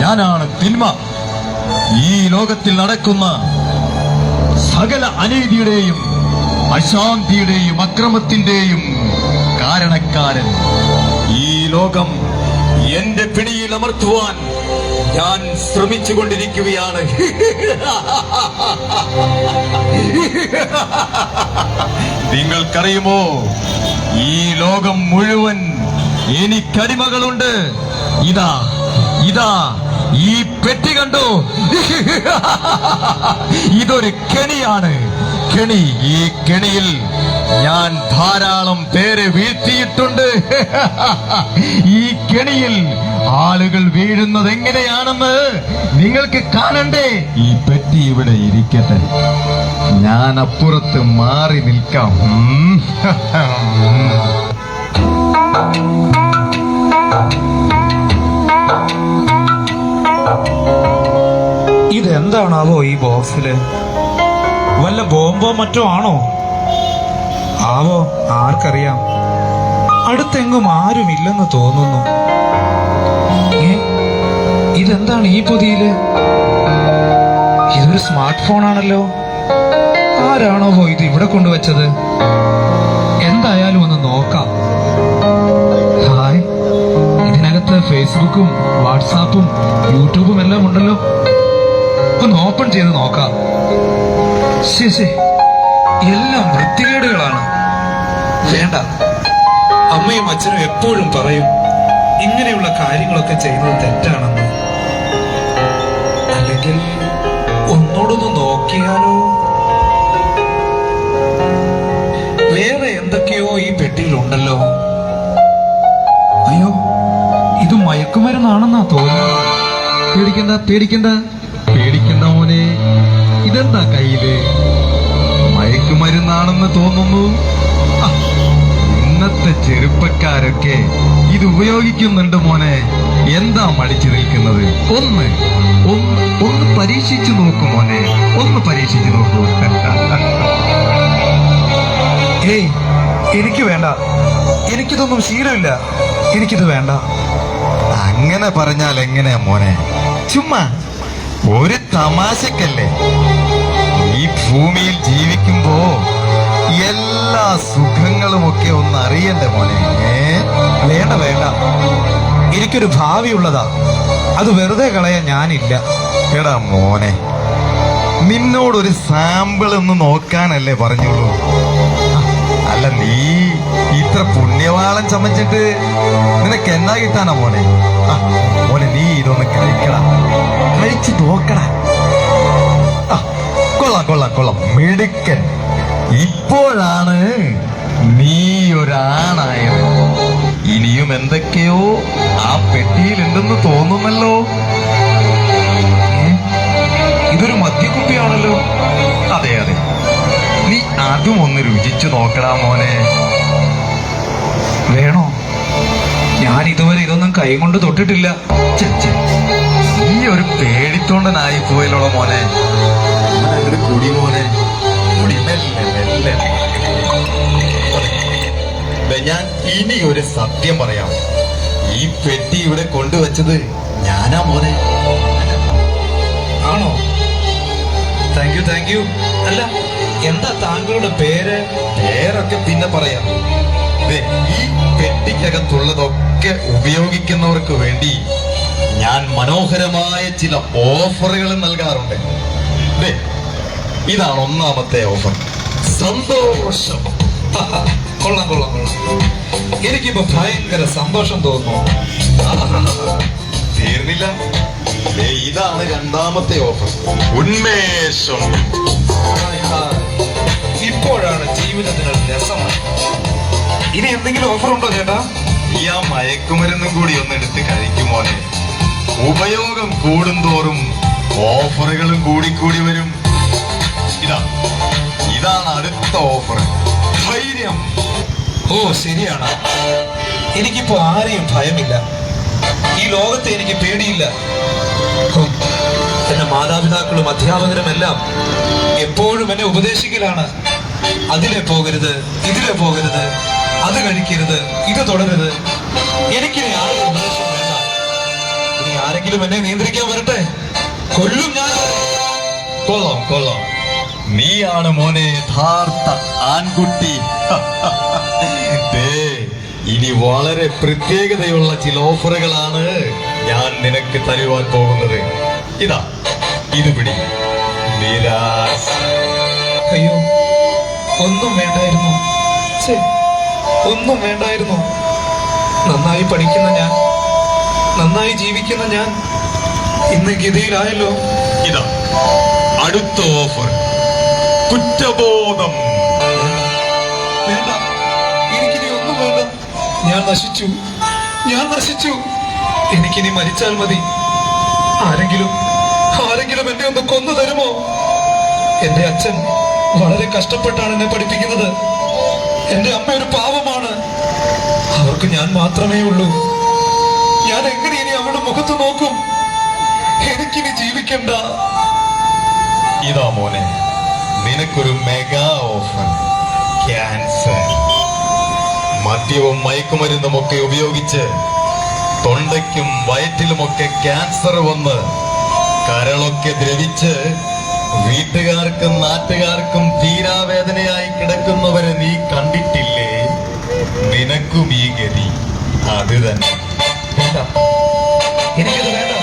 ഞാനാണ് തിന്മ. ഈ ലോകത്തിൽ നടക്കുന്ന സകല അനീതിയുടെയും അശാന്തിയുടെയും അക്രമത്തിന്റെയും കാരണക്കാരൻ. ഈ ലോകം എന്റെ പിടിയിൽ അമർത്തുവാൻ ഞാൻ ശ്രമിച്ചുകൊണ്ടിരിക്കുകയാണ്. നിങ്ങൾക്കറിയുമോ, ഈ ലോകം മുഴുവൻ എനിക്കടിമകളുണ്ട്. ഇതാ ഇതാ ഈ പെട്ടി കണ്ടോ? ഇതൊരു കെണിയാണ്. കെണി. ഈ കെണിയിൽ ഞാൻ ധാരാളം പേരെ വീഴ്ത്തിയിട്ടുണ്ട്. ഈ കെണിയിൽ ആളുകൾ വീഴുന്നത് എങ്ങനെയാണെന്ന് നിങ്ങൾക്ക് കാണണ്ടേ? ഈ പെട്ടി ഇവിടെ ഇരിക്കട്ടെ, ഞാൻ അപ്പുറത്ത് മാറി നിൽക്കാം. ഇതെന്താണാവോ ഈ ബോക്സില്? വല്ല ബോംബോ മറ്റോ ആണോ? ആവോ, ആർക്കറിയാം. അടുത്തെങ്ങും ആരുമില്ലെന്ന് തോന്നുന്നു. ഇതെന്താണ് ഈ പൊതിയില്? ഇതൊരു സ്മാർട്ട് ഫോൺ ആണല്ലോ. ആരാണോ ഇത് ഇവിടെ കൊണ്ടുവച്ചത്? എന്തായാലും ഒന്ന് നോക്കാം. ഹായ്, ഇതിനകത്ത് ഫേസ്ബുക്കും വാട്സാപ്പും യൂട്യൂബും എല്ലാം ഉണ്ടല്ലോ. ഒന്ന് ഓപ്പൺ ചെയ്ത് നോക്കാം. ശരി, എല്ലാം വൃത്തികേടുകളാണ്. വേണ്ട, അമ്മയും അച്ഛനും എപ്പോഴും പറയും ഇങ്ങനെയുള്ള കാര്യങ്ങളൊക്കെ ചെയ്യുന്നത് തെറ്റാണെന്ന്. അല്ലെങ്കിൽ ഒന്നോടൊന്ന് നോക്കിയാലോ? വേറെ എന്തൊക്കെയോ ഈ പെട്ടിയിലുണ്ടല്ലോ. അയ്യോ, ഇത് മയക്കുമരുന്നാണെന്നാ തോന്നുന്നു. പേടിക്കണ്ട പേടിക്കണ്ട പേടിക്കണ്ട മോനെ. ഇതെന്താ കയ്യില്? മയക്കുമരുന്നാണെന്ന് തോന്നുന്നു. ഇന്നത്തെ ചെറുപ്പക്കാരൊക്കെ ഇത് ഉപയോഗിക്കുന്നുണ്ട് മോനെ. എന്താ മടിച്ചു നിൽക്കുന്നത്? ഒന്ന് പരീക്ഷിച്ചു നോക്കൂ മോനെ, ഒന്ന് പരീക്ഷിച്ചു നോക്കൂ. ഏയ്, എനിക്ക് വേണ്ട. എനിക്കിതൊന്നും ശീലമില്ല. എനിക്കിത് വേണ്ട. അങ്ങനെ പറഞ്ഞാൽ എങ്ങനെയാ മോനെ? ചുമ്മാ ഒരു തമാശക്കല്ലേ. ഈ ഭൂമിയിൽ ജീവിക്കുമ്പോ എല്ലാ സുഖങ്ങളുമൊക്കെ ഒന്ന് അറിയണ്ടേ മോനെ? വേണ്ട വേണ്ട, എനിക്കൊരു ഭാവിയുള്ളതാ. അത് വെറുതെ കളയാൻ ഞാനില്ല. എടാ മോനെ, നിന്നോടൊരു സാമ്പിൾ ഒന്ന് നോക്കാനല്ലേ പറഞ്ഞോളൂ. അല്ല, നീ ഇത്ര പുണ്യവാളം ചമച്ചിട്ട് നിനക്ക് എന്നാ കിട്ടാനാ മോനെ? മോനെ, നീ ഇതൊന്ന് കഴിക്കടാ, കഴിച്ചു നോക്കടാ. കൊള്ളാം കൊള്ളാം കൊള്ളാം, മിടുക്കൻ. ഇപ്പോഴാണ് നീ ഒരാണായത്. ഇനിയും എന്തൊക്കെയോ ആ പെട്ടിയിലുണ്ടെന്ന് തോന്നുന്നല്ലോ. ഇതൊരു മദ്യക്കുപ്പിയാണല്ലോ. അതെ അതെ, നീ അതും ഒന്ന് രുചിച്ചു നോക്കടാ മോനെ. വേണോ? ഞാൻ ഇതുവരെ ഇതൊന്നും കൈകൊണ്ട് തൊട്ടിട്ടില്ല. ഈ ഒരു പേടിത്തോണ്ടനായി പോയല്ലോ മോനെ. അങ്ങോട്ട് കുടി മോനെ, കുടി. മെല്ലെ മെല്ലെ. ഞാൻ ഇനി ഒരു സത്യം പറയാം. ഈ പെട്ടി ഇവിടെ കൊണ്ടുവച്ചത് ഞാനാ മോനെ. ആണോ? Thank you. അല്ല, എന്താ താങ്കളുടെ പേര്? പേരൊക്കെ പിന്നെ പറയാം. ഈ പെട്ടിക്കകത്തുള്ളതൊക്കെ ഉപയോഗിക്കുന്നവർക്ക് വേണ്ടി ഞാൻ മനോഹരമായ ചില ഓഫറുകൾ നൽകാറുണ്ട്. ഇതാണ് ഒന്നാമത്തെ ഓഫർ. സന്തോഷം. കൊള്ളാം. എനിക്കിപ്പോ ഭയങ്കര സന്തോഷം തോന്നുന്നു. തീർന്നില്ല, ഇതാണ് രണ്ടാമത്തെ ഓഫർ. ഉന്മേഷം. ഇപ്പോഴാണ് ജീവിതത്തിന് രസം. ഇനി എന്തെങ്കിലും ഓഫർ ഉണ്ടോ ചേട്ടാ? ഈ ആ മയക്കുമരുന്നും കൂടി ഒന്ന് എടുത്ത് കഴിക്കുമോനെ. ഉപയോഗം കൂടുന്തോറും ഓഫറുകളും കൂടിക്കൂടി വരും. ഇതാണ് അടുത്ത ഓഫർ. ധൈര്യം. ഓ, ശരിയാണ്. എനിക്കിപ്പോ ആരെയും ഭയമില്ല. ഈ ലോകത്തെ എനിക്ക് പേടിയില്ല. എന്റെ മാതാപിതാക്കളും അധ്യാപകരും എല്ലാം എപ്പോഴും എന്നെ ഉപദേശിക്കലാണ്. അതിലെ പോകരുത്, ഇതിലെ പോകരുത്, അത് കഴിക്കരുത്, ഇത് തുടരുത്. എനിക്കിനി ആരുടെ ഉപദേശം വേണ്ട. ഇനി ആരെങ്കിലും എന്നെ നിയന്ത്രിക്കാൻ വരട്ടെ, കൊല്ലും ഞാൻ. കൊള്ളാം കൊള്ളാം, നീയാണ് മോനെ യഥാർത്ഥ ആൺകുട്ടി. ദേ, ഇനി വളരെ പ്രത്യേകതയുള്ള ചില ഓഫറുകളാണ് ഞാൻ നിനക്ക് തരുവാൻ പോകുന്നത്. ഇതാ, ഇത് പിടി. നിരാശ. അയ്യോ, ഒന്നും വേണ്ടായിരുന്നു. ഛേ, ഒന്നും വേണ്ടായിരുന്നു. നന്നായി പഠിക്കുന്ന ഞാൻ, നന്നായി ജീവിക്കുന്ന ഞാൻ ഇന്ന് ഗതിയിലായല്ലോ. ഇതാ അടുത്ത ഓഫർ, കുറ്റബോധം. വേണ്ട, എനിക്കിനി ഒന്നും വേണ്ട. ഞാൻ നശിച്ചു, ഞാൻ നശിച്ചു. എനിക്കിനി മരിച്ചാൽ മതി. ആരെങ്കിലും എന്നെ ഒന്ന് കൊന്നു തരുമോ? എന്റെ അച്ഛൻ വളരെ കഷ്ടപ്പെട്ടാണ് എന്നെ പഠിപ്പിക്കുന്നത്. എന്റെ അമ്മ ഒരു പാവമാണ്. അവർക്ക് ഞാൻ മാത്രമേ ഉള്ളൂ. ഞാൻ എങ്ങനെ ഇനി അവളുടെ മുഖത്ത് നോക്കും? എനിക്കിനി ജീവിക്കണ്ട. ഇതാ മോനെ, നിനക്കൊരു മെഗാ ഓഫർ. ക്യാൻസർ. മദ്യവും മയക്കുമരുന്നുമൊക്കെ ഉപയോഗിച്ച് തൊണ്ടയ്ക്കും വയറ്റിലുമൊക്കെ ക്യാൻസർ വന്ന് കരളൊക്കെ ദ്രവിച്ച് വീട്ടുകാർക്കും നാട്ടുകാർക്കും തീരാവേദനയായി കിടക്കുന്നവരെ നീ കണ്ടിട്ടില്ലേ? നിനക്കും ഈ ഗതി അത് തന്നെ. വേണ്ട, എനിക്കത് വേണ്ട.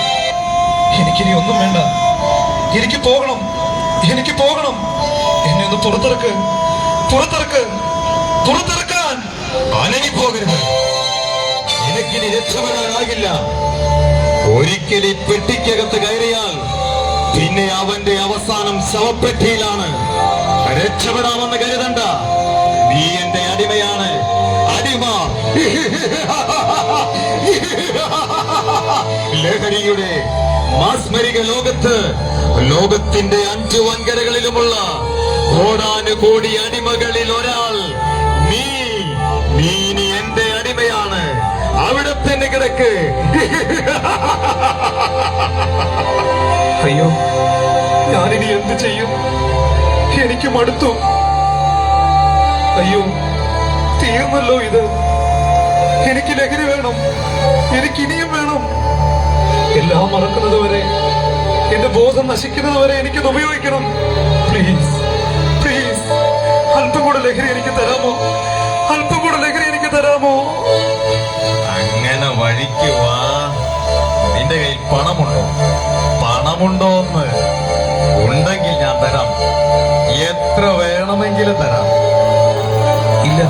എനിക്കിനി ഒന്നും വേണ്ട. എനിക്ക് പോകണം, എനിക്ക് പോകണം. എന്നെ ഒന്ന് പുറത്തിറക്ക്, പുറത്തിറക്ക്, പുറത്തിറക്കാൻ. അനങ്ങി പോകരുത്. നിനക്കിനി രക്ഷപ്പെടാനാകില്ല. ഒരിക്കൽ ഈ പെട്ടിക്കകത്ത് കയറിയാൽ പിന്നെ അവന്റെ അവസാനം ശവപ്പെട്ടിയിലാണ്. രക്ഷപ്പെടാമെന്ന് കരുതണ്ട. നീ എന്റെ അടിമയാണ്, അടിമ. ലഹരിയുടെ മാസ്മരിക ലോകത്ത് ലോകത്തിന്റെ 5 വൻകരകളിലുമുള്ള കോടാനുകോടി അടിമകളിൽ ഒരാൾ നീ. നീ ഇനി എന്റെ അടിമയാണ്. അവിടെ തന്നെ കിടക്ക്. അയ്യോ, ഞാനിനി എന്ത് ചെയ്യും? എനിക്ക് മടുത്തു. അയ്യോ, തീർന്നല്ലോ ഇത്. എനിക്ക് ലഹരി വേണം, എനിക്ക് ഇനിയും വേണം. എല്ലാം മറക്കുന്നത് വരെ, എന്റെ ബോധം നശിക്കുന്നത് വരെ എനിക്കത് ഉപയോഗിക്കണം. പ്ലീസ്, പ്ലീസ്, അല്പം കൂടെ ലഹരി എനിക്ക് തരാമോ? അല്പം കൂടെ ലഹരി എനിക്ക് തരാമോ? അങ്ങനെ വഴിക്ക് വാ. നിന്റെ കയ്യിൽ പണമുണ്ടോ? പണമുണ്ടോന്ന് ഉണ്ടെങ്കിൽ ഞാൻ തരാം. എത്ര വേണമെങ്കിലും തരാം. ഇല്ല,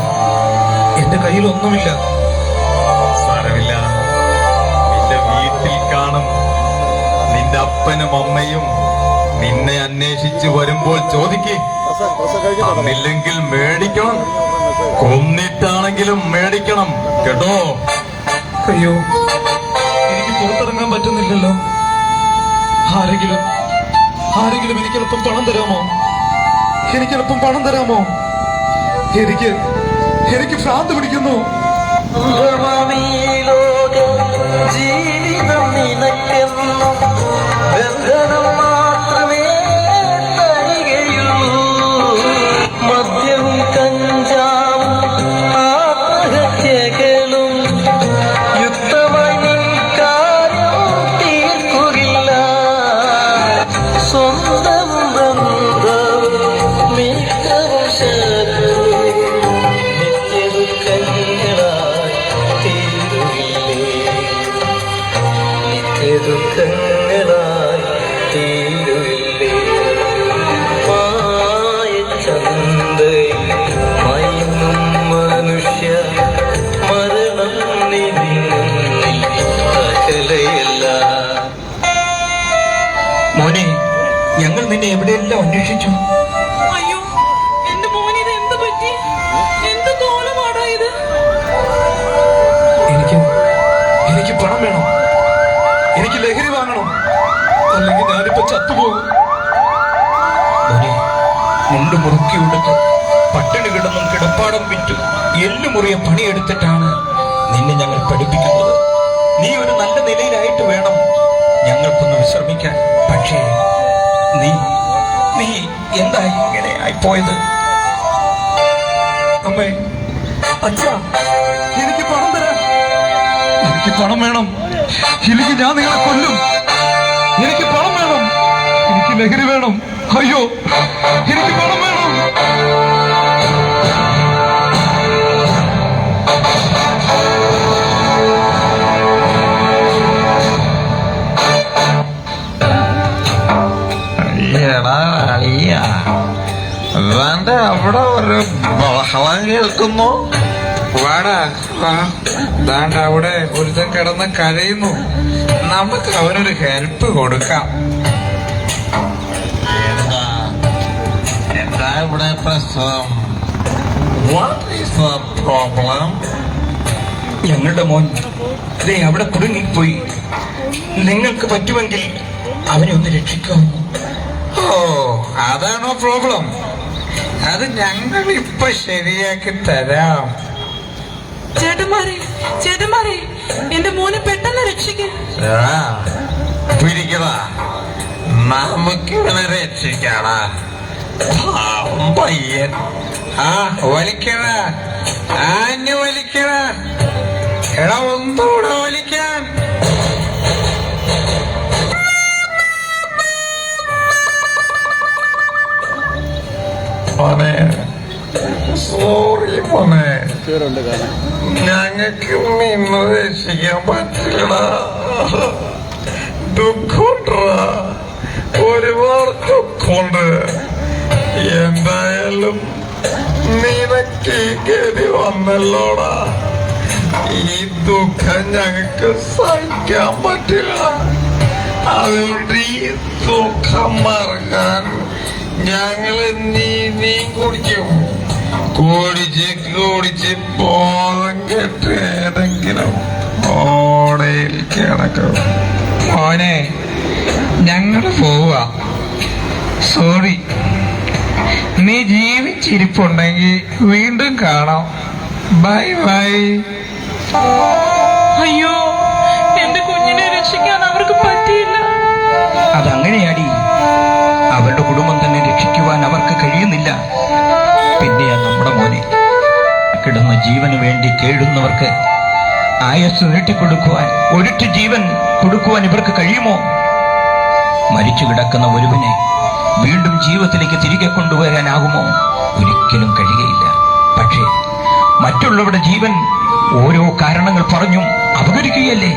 എന്റെ കയ്യിൽ ഒന്നുമില്ല. സാരമില്ല, നിന്റെ വീട്ടിൽ കാണും. നിന്റെ അപ്പനും അമ്മയും നിന്നെ അന്വേഷിച്ച് വരുമ്പോൾ ചോദിക്കേ. തന്നില്ലെങ്കിൽ മേടിക്കണം. കൊന്നിട്ടാണെങ്കിലും മേടിക്കണം കേട്ടോ. അയ്യോ, എനിക്ക് പുറത്തിറങ്ങാൻ പറ്റുന്നില്ലല്ലോ. ആരെങ്കിലും എനിക്കല്പം പണം തരാമോ? എനിക്കല്പം പണം തരാമോ? എനിക്ക് ഭ്രാന്ത് പിടിക്കുന്നു. ജീവിതം നിനക്കെന്നും ബന്ധനം മാത്രമേ തരികയുള്ളൂ. മദ്യവും കഞ്ചാവും ആത്മഹത്യകളും യുക്തമായി നിൽക്കാനും തീർക്കുകയില്ല. സ്വന്തവും ബന്ധവും മിത്രവും ശത്രുവും നിത്യദുഃഖങ്ങളായി തീരുകില്ലേ. നിത്യദുഃഖങ്ങളായി തീരുകില്ലേ. മായച്ചന്തയിൽ മയങ്ങും മനുഷ്യ മരണം നിന്നില്ല. മോനെ, ഞങ്ങൾ നിന്നെ എവിടെയെല്ലാം അന്വേഷിച്ചു. അയ്യോ, എന്റെ മോനിത് എന്ത് പറ്റി? എന്ത് കോലമാടാ ഇത്? എനിക്ക് പണം വേണം. എനിക്ക് ലഹരി വാങ്ങണം, അല്ലെങ്കിൽ ഞാനിപ്പോ ചത്തുപോകും. മോനെ, മുണ്ട് മുറുക്കി ഉടുത്ത് പട്ടിണി കിടന്നും കിടപ്പാടം വിറ്റു എല്ലുമുറിയ പണിയെടുത്തിട്ടാണ് നിന്നെ ഞങ്ങൾ പഠിപ്പിക്കുന്നത്. നീ ഒരു നല്ല നിലയിലായിട്ട് വേണം ഞങ്ങൾക്കൊന്ന് വിശ്രമിക്കാൻ. പക്ഷേ നീ എന്തായി ഇങ്ങനെ ആയിപ്പോയത്? അമ്മേ, അച്ഛാ, എനിക്ക് പണം തരാം. എനിക്ക് പണം വേണം, ഇല്ലെങ്കിൽ ഞാൻ നിങ്ങളെ കൊല്ലും. എനിക്ക് പണം വേണം, എനിക്ക് ലഹരി വേണം. അയ്യോ, എനിക്ക് പണം വേണം. എടാ അളിയ, വേണ്ട അവിടെ ഒരു ബഹളം കേൾക്കുന്നു. വാടാ വാ, ദാണ്ട അവിടെ ഒരുത്തൻ കിടന്ന് കരയുന്നു. നമുക്ക് അവനൊരു ഹെൽപ്പ് കൊടുക്കാം. എന്താ എന്താ ഇവിടെ പ്രശ്നം? What is the problem? ഞങ്ങളുടെ മോൻ ദേ അവിടെ കുടുങ്ങിപ്പോയി. നിങ്ങൾക്ക് പറ്റുമെങ്കിൽ അവനെ ഒന്ന് രക്ഷിക്കാമോ? ഓ, അതാണോ പ്രോബ്ലം? അത് ഞങ്ങൾ ഇപ്പൊ ശരിയാക്കി തരാം. ചേട്ടന്മാരെ എന്റെ മോനെ പെട്ടെന്ന് രക്ഷിക്കേ. പിടിക്കടാ, നമുക്ക് ഇവനെ രക്ഷിക്കാടാ. പാവം പയ്യൻ. ആ വലിക്കണ, ആഞ്ഞു വലിക്കണ. എടാ ഒന്നുകൂടെ വലിക്കാൻ. മോനെ, സോറി മോനെ, ഞങ്ങൾക്ക് നിന്നെ രക്ഷിക്കാൻ പറ്റില്ല. ദുഃഖമുണ്ടാ, ഒരുപാട് ദുഃഖമുണ്ട്. എന്തായാലും നിനക്ക് ഈ ഗതി വന്നല്ലോടാ. ഈ ദുഃഖം ഞങ്ങൾക്ക് സഹിക്കാൻ പറ്റില്ല. അതുകൊണ്ട് ഈ ദുഃഖം മറക്കാൻ ഞങ്ങള് നീ കുടിക്കും. കുടിച്ച് ബോധം കെട്ട് ഏതെങ്കിലും ഓടയിൽ കിടക്കും. മോനെ, ഞങ്ങള് പോവാ. സോറി. നീ ജീവിച്ചിരിപ്പുണ്ടെങ്കിൽ വീണ്ടും കാണാം. Bye bye. അയ്യോ, എന്റെ കുഞ്ഞിനെ രക്ഷിക്കാൻ അവർക്ക് പറ്റിയില്ല. അതങ്ങനെയാടി, അവരുടെ കുടുംബം തന്നെ രക്ഷിക്കുവാൻ അവർക്ക് കഴിയുന്നില്ല. പിന്നെയാ നമ്മുടെ മോനെ. കിടന്ന ജീവന് വേണ്ടി കേടുന്നവർക്ക് ആയുസ് നീട്ടിക്കൊടുക്കുവാൻ, ഒരിറ്റ ജീവൻ കൊടുക്കുവാൻ ഇവർക്ക് കഴിയുമോ? മരിച്ചു കിടക്കുന്ന ഒരുവനെ വീണ്ടും ജീവിതത്തിലേക്ക് തിരികെ കൊണ്ടുവരാനാകുമോ? ഒരിക്കലും കഴിയുകയില്ല. പക്ഷേ മറ്റുള്ളവരുടെ ജീവൻ ഓരോ കാരണങ്ങൾ പറഞ്ഞും അപകരിക്കുകയല്ലേ?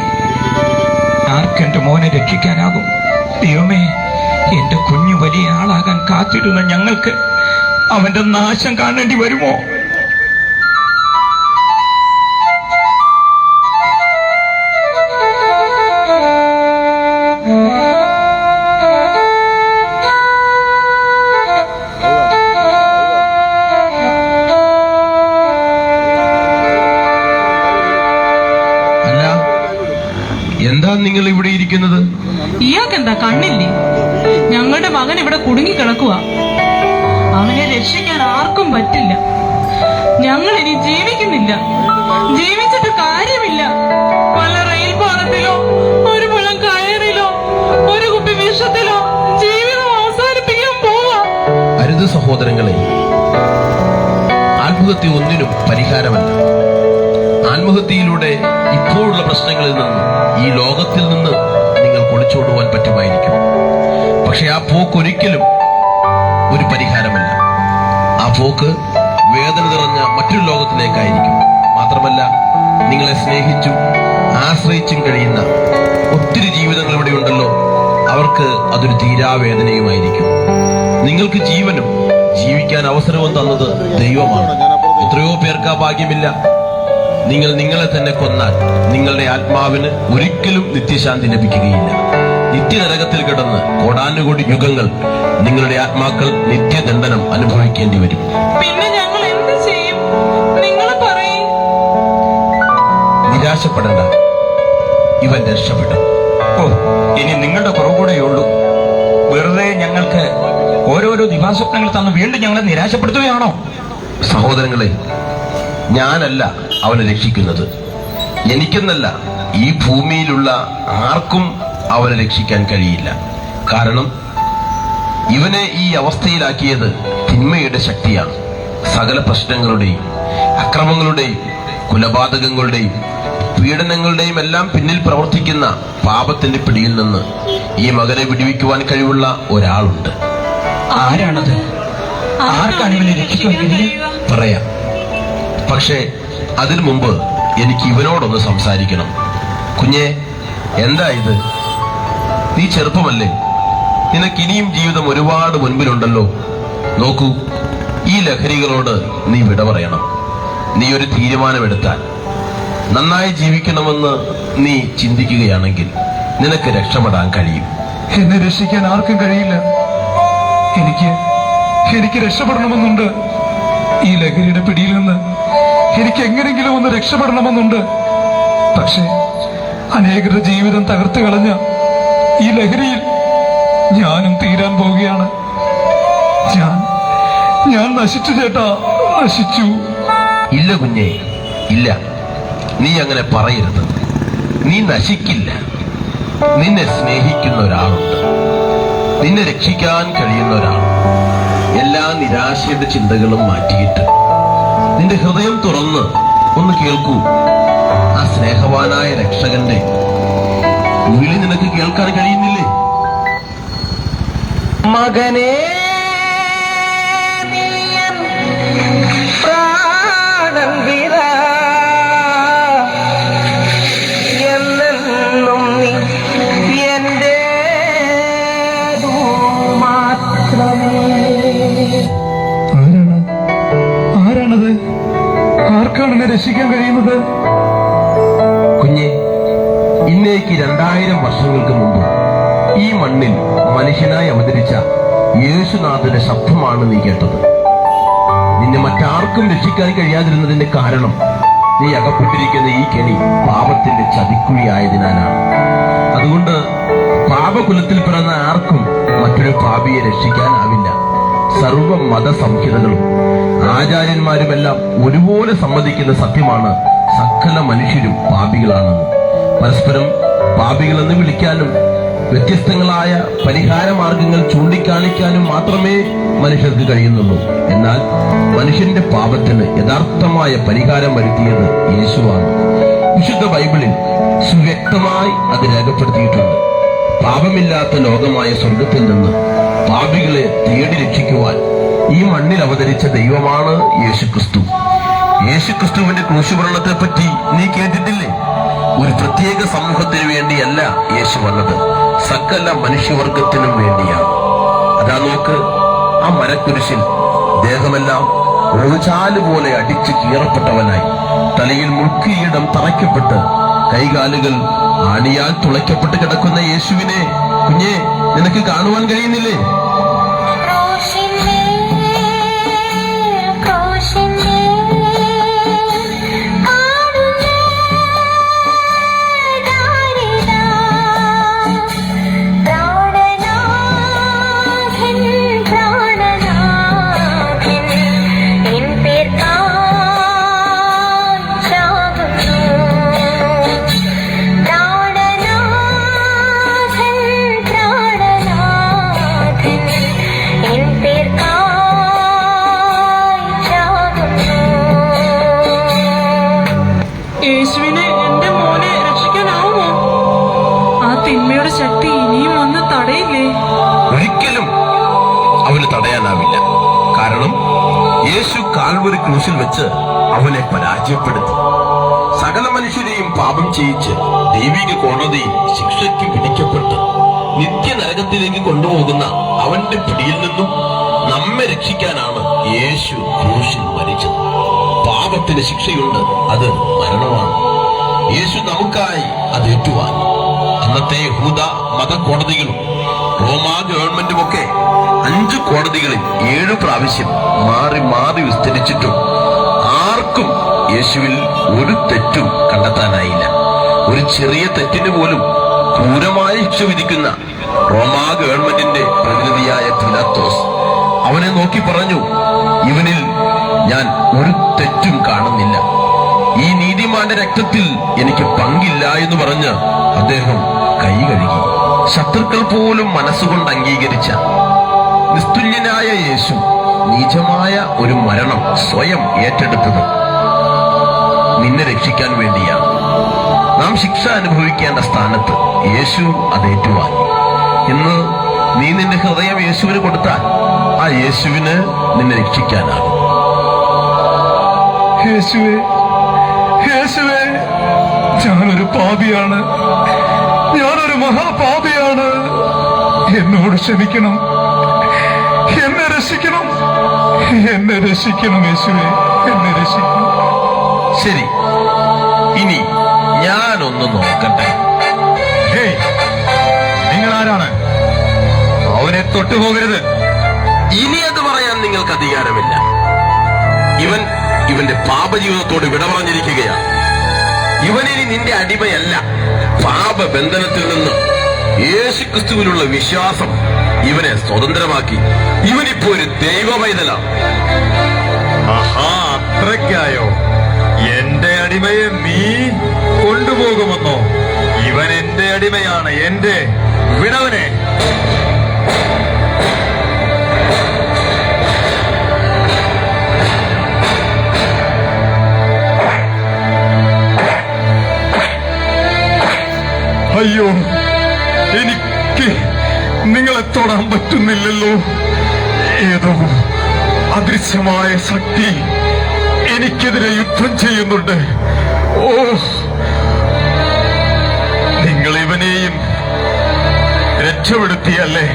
ആർക്കെന്റെ മോനെ രക്ഷിക്കാനാകും? ദൈവമേ, എന്റെ കുഞ്ഞു വലിയ ആളാകാൻ കാത്തിരുന്ന ഞങ്ങൾക്ക് അവന്റെ നാശം കാണേണ്ടി വരുമോ? അല്ല, എന്താ നിങ്ങൾ ഇവിടെ ഇരിക്കുന്നത്? ഇയാൾക്കെന്താ കണ്ണില്ലേ? ഞങ്ങളുടെ മകൻ ഇവിടെ കുടുങ്ങിക്കിടക്കുക. അവനെ രക്ഷിക്കാൻ ആർക്കും പറ്റില്ല. ഞങ്ങൾ ഇനി ജീവിക്കുന്നില്ല. ജീവിച്ചിട്ട് കാര്യമില്ല. വല്ല റെയിൽ പാളത്തിലോ ഒരു മുഴം കയറിലോ ഒരു കുപ്പി വിഷത്തിലോ ജീവിതം അവസാനിപ്പിക്കാൻ പോവാ. അരുത് സഹോദരങ്ങളെ, ആത്മഹത്യ ഒന്നിനും പരിഹാരമല്ല. ആത്മഹത്യയിലൂടെ ഇപ്പോഴുള്ള പ്രശ്നങ്ങളിൽ നിന്ന്, ഈ ലോകത്തിൽ നിന്ന് നിങ്ങൾക്ക് ഒളിച്ചോടുവാൻ പറ്റുമായിരിക്കും. പക്ഷെ ആ പോക്ക് ഒരിക്കലും ഒരു പരിഹാരമല്ല. ആ പോക്ക് വേദന നിറഞ്ഞ മറ്റൊരു ലോകത്തിലേക്കായിരിക്കും. മാത്രമല്ല, നിങ്ങളെ സ്നേഹിച്ചും ആശ്രയിച്ചും കഴിയുന്ന ഒത്തിരി ജീവിതങ്ങൾ ഇവിടെ ഉണ്ടല്ലോ, അവർക്ക് അതൊരു തീരാവേദനയുമായിരിക്കും. നിങ്ങൾക്ക് ജീവനും ജീവിക്കാൻ അവസരവും തന്നത് ദൈവമാണ്. എത്രയോ പേർക്ക് ആ ഭാഗ്യമില്ല. നിങ്ങൾ നിങ്ങളെ തന്നെ കൊന്നാൽ നിങ്ങളുടെ ആത്മാവിന് ഒരിക്കലും നിത്യശാന്തി ലഭിക്കുകയില്ല. നിത്യനരകത്തിൽ കിടന്ന് കോടാനുകോടി യുഗങ്ങൾ നിങ്ങളുടെ ആത്മാക്കൾ നിത്യദണ്ഡനം അനുഭവിക്കേണ്ടി വരും. പിന്നെ ഞങ്ങൾ എന്ത് ചെയ്യും? നിങ്ങൾ പറയും. നിരാശപ്പെടേണ്ട, ഇവൻ രക്ഷപ്പെടും. ഓ, ഇനി നിങ്ങളുടെ കുറവുകൂടെയുള്ളൂ. വെറുതെ ഞങ്ങൾക്ക് ഓരോരോ ദിവാസ്വപ്നങ്ങൾ തന്ന് വീണ്ടും ഞങ്ങളെ നിരാശപ്പെടുത്തുകയാണോ? സഹോദരങ്ങളെ, ഞാനല്ല അവനെ രക്ഷിക്കുന്നത്. എനിക്കെന്നല്ല, ഈ ഭൂമിയിലുള്ള ആർക്കും അവനെ രക്ഷിക്കാൻ കഴിയില്ല. കാരണം ഇവനെ ഈ അവസ്ഥയിലാക്കിയത് തിന്മയുടെ ശക്തിയാണ്. സകല പ്രശ്നങ്ങളുടെയും അക്രമങ്ങളുടെയും കൊലപാതകങ്ങളുടെയും പീഡനങ്ങളുടെയും എല്ലാം പിന്നിൽ പ്രവർത്തിക്കുന്ന പാപത്തിന്റെ പിടിയിൽ നിന്ന് ഈ മകനെ വിടുവിക്കുവാൻ കഴിവുള്ള ഒരാളുണ്ട്. ആരാണത്? ആർക്കാണ് ഇവനെ രക്ഷിക്കാൻ കഴിയുക? പറയാം. പക്ഷേ അതിനു മുമ്പ് എനിക്ക് ഇവനോടൊന്ന് സംസാരിക്കണം. കുഞ്ഞെ, എന്താ ഇത്? നീ ചെറുപ്പമല്ലേ? നിനക്കിനിയും ജീവിതം ഒരുപാട് മുൻപിലുണ്ടല്ലോ. നോക്കൂ, ഈ ലഹരികളോട് നീ വിട പറയണം. നീ ഒരു തീരുമാനമെടുത്താൽ, നന്നായി ജീവിക്കണമെന്ന് നീ ചിന്തിക്കുകയാണെങ്കിൽ നിനക്ക് രക്ഷപ്പെടാൻ കഴിയും. എന്നെ രക്ഷിക്കാൻ ആർക്കും കഴിയില്ല. എനിക്ക് രക്ഷപ്പെടണമെന്നുണ്ട്. ഈ ലഹരിയുടെ പിടിയിൽ നിന്ന് എനിക്ക് എങ്ങനെങ്കിലും ഒന്ന് രക്ഷപ്പെടണമെന്നുണ്ട്. പക്ഷേ അനേകരുടെ ജീവിതം തകർത്ത് കളഞ്ഞ ഈ ലഹരിയിൽ ഞാനും തീരാൻ പോവുകയാണ്. ഞാൻ നശിച്ചു ചേട്ടാ, നശിച്ചു. ഇല്ല കുഞ്ഞെ, ഇല്ല. നീ അങ്ങനെ പറയരുത്. നീ നശിക്കില്ല. നിന്നെ സ്നേഹിക്കുന്ന ഒരാളുണ്ട്. നിന്നെ രക്ഷിക്കാൻ കഴിയുന്ന ഒരാൾ. എല്ലാ നിരാശയുടെ ചിന്തകളും മാറ്റിയിട്ട് നിന്റെ ഹൃദയം തുറന്ന് ഒന്ന് കേൾക്കൂ. ആ സ്നേഹവാനായ രക്ഷകന്റെ വിളി നിനക്ക് കേൾക്കാൻ കഴിയുന്നില്ലേ? മകനെ പ്രാണൻ വില എന്നെന്നും നീ എന്റെ മാത്രമേ. ആരാണത്? ആർക്കാണ് എന്നെ രക്ഷിക്കാൻ കഴിയുന്നത്? കുഞ്ഞെ, ഇന്നേക്ക് 2000 വർഷങ്ങൾക്ക് മുമ്പ് ഈ മണ്ണിൽ മനുഷ്യനായി അവതരിച്ച യേശുനാഥന്റെ ശബ്ദമാണ് നീ കേട്ടത്. നിന്നെ മറ്റാർക്കും രക്ഷിക്കാൻ കഴിയാതിരുന്നതിന്റെ കാരണം നീ അകപ്പെട്ടിരിക്കുന്ന ഈ കെണി പാപത്തിന്റെ ചതിക്കുഴിയായതിനാലാണ്. അതുകൊണ്ട് പാപകുലത്തിൽ പിറന്ന ആർക്കും മറ്റൊരു പാപിയെ രക്ഷിക്കാനാവില്ല. സർവ മതസംഹിതകളും ആചാര്യന്മാരുമെല്ലാം ഒരുപോലെ സമ്മതിക്കുന്ന സത്യമാണ് സകല മനുഷ്യരും പാപികളാണെന്ന്. പരസ്പരം പാപികളെന്ന് വിളിക്കാനും വ്യത്യസ്തങ്ങളായ പരിഹാര മാർഗങ്ങൾ ചൂണ്ടിക്കാണിക്കാനും മാത്രമേ മനുഷ്യർക്ക് കഴിയുന്നുള്ളൂ. എന്നാൽ മനുഷ്യന്റെ പാപത്തിന് യഥാർത്ഥമായ പരിഹാരം വരുത്തിയത് യേശുവാണ്. വിശുദ്ധ ബൈബിളിൽ സുവ്യക്തമായി അത് രേഖപ്പെടുത്തിയിട്ടുണ്ട്. പാപമില്ലാത്ത ലോകമായ സ്വർഗത്തിൽ നിന്ന് പാപികളെ തേടി രക്ഷിക്കുവാൻ ഈ മണ്ണിൽ അവതരിച്ച ദൈവമാണ് യേശുക്രിസ്തു. യേശുക്രിസ്തുവിന്റെ ക്രൂശുമരണത്തെ പറ്റി നീ കേട്ടിട്ടില്ലേ? ഒരു പ്രത്യേക സമൂഹത്തിന് വേണ്ടിയല്ല യേശു വന്നത്, സകല മനുഷ്യവർഗത്തിനും വേണ്ടിയാണ്. അതാ നോക്ക്, ആ മരക്കുരിശിൽ ദേഹമെല്ലാം റോചാല് പോലെ അടിച്ചു കീറപ്പെട്ടവനായി, തലയിൽ മുൾക്കിരീടം തറയ്ക്കപ്പെട്ട് കൈകാലുകൾ ആണിയാൽ തുളയ്ക്കപ്പെട്ട് കിടക്കുന്ന യേശുവിനെ കുഞ്ഞെ നിനക്ക് കാണുവാൻ കഴിയുന്നില്ലേ? യേശുവിനെ എന്റെ മോനെ രക്ഷിക്കാനാവുമോ? ആ തിന്മയുടെ ശക്തി ഇനിയും വന്ന് തടയില്ലേ? ഒരിക്കലും അവന് തടയാനാവില്ല. കാരണം യേശു കാൽവരി ക്രൂശിൽ വെച്ച് അവനെ പരാജയപ്പെടുത്തി. സകല മനുഷ്യരെയും പാപം ചെയ്യിച്ച് ദൈവിക കോടതിയിൽ ശിക്ഷയ്ക്ക് വിധിക്കപ്പെട്ട് നിത്യനരകത്തിലേക്ക് കൊണ്ടുപോകുന്ന അവന്റെ പിടിയിൽ നിന്നും നമ്മെ രക്ഷിക്കാനാണ് യേശു ക്രൂശിൽ മരിച്ചത്. പാപത്തിന് ശിക്ഷയുണ്ട്, അത് മരണമാണ്. യേശു നമുക്കായി അത് ഏറ്റുവാങ്ങി. അന്നത്തെ യഹൂദ മതകോടതികളും റോമാ ഗവൺമെന്റുമൊക്കെ 5 കോടതികളിൽ 7 പ്രാവശ്യം മാറി മാറി വിസ്തരിച്ചിട്ടും ആർക്കും യേശുവിൽ ഒരു തെറ്റും കണ്ടെത്താനായില്ല. ഒരു ചെറിയ തെറ്റിന് പോലും ക്രൂരമായ ശിക്ഷ വിധിക്കുന്ന റോമാ ഗവൺമെന്റിന്റെ പ്രതിനിധിയായ പിലാത്തോസ് അവനെ നോക്കി പറഞ്ഞു, ഇവനിൽ ഞാൻ ഒരു തെറ്റും കാണുന്നില്ല. ഈ നീതിമാന്റെ രക്തത്തിൽ എനിക്ക് പങ്കില്ല എന്ന് പറഞ്ഞ് അദ്ദേഹം കൈ കഴുകി. ശത്രുക്കൾ പോലും മനസ്സുകൊണ്ട് അംഗീകരിച്ച നിസ്തുല്യനായ യേശു നീചമായ ഒരു മരണം സ്വയം ഏറ്റെടുത്തത് നിന്നെ രക്ഷിക്കാൻ വേണ്ടിയാണ്. നാം ശിക്ഷ അനുഭവിക്കേണ്ട സ്ഥാനത്ത് യേശു അത് ഏറ്റുവാങ്ങി. ഇന്ന് നീ നിന്റെ ഹൃദയം യേശുവിന് കൊടുത്താൽ ആ യേശുവിന് നിന്നെ രക്ഷിക്കാനാകും. യേശുവേ, യേശുവേ, ഞാനൊരു പാപിയാണ്, ഞാനൊരു മഹാപാപിയാണ്. എന്നോട് ക്ഷമിക്കണം, എന്നെ രക്ഷിക്കണം, എന്നെ രക്ഷിക്കണം യേശുവേ, എന്നെ രക്ഷിക്കണം. ശരി, ഇനി ഞാനൊന്ന് നോക്കട്ടെ. ഹേയ്, നിങ്ങൾ ആരാണ്? അവനെ തൊട്ടുപോകരുത്. ഇനി അത് പറയാൻ നിങ്ങൾക്ക് അധികാരമില്ല. ഇവൻ ഇവന്റെ പാപജീവിതത്തോട് വിട പറഞ്ഞിരിക്കുകയാണ്. ഇവനിനി നിന്റെ അടിമയല്ല. പാപബന്ധനത്തിൽ നിന്ന് യേശുക്രിസ്തുവിലുള്ള വിശ്വാസം ഇവനെ സ്വതന്ത്രമാക്കി. ഇവനിപ്പോ ഒരു ദൈവ പൈതലാണ്. ആഹാ, അത്രയ്ക്കായോ? എന്റെ അടിമയെ നീ കൊണ്ടുപോകുമെന്നോ? ഇവൻ എന്റെ അടിമയാണ്, എന്റെ. വിടവനെ. അയ്യോ, എനിക്ക് നിങ്ങളെ തൊടാൻ പറ്റുന്നില്ലല്ലോ. ഏതോ അദൃശ്യമായ ശക്തി എനിക്കെതിരെ യുദ്ധം ചെയ്യുന്നുണ്ട്. ഓ, നിങ്ങൾ ഇവനെയും രക്ഷപ്പെടുത്തിയല്ലേ?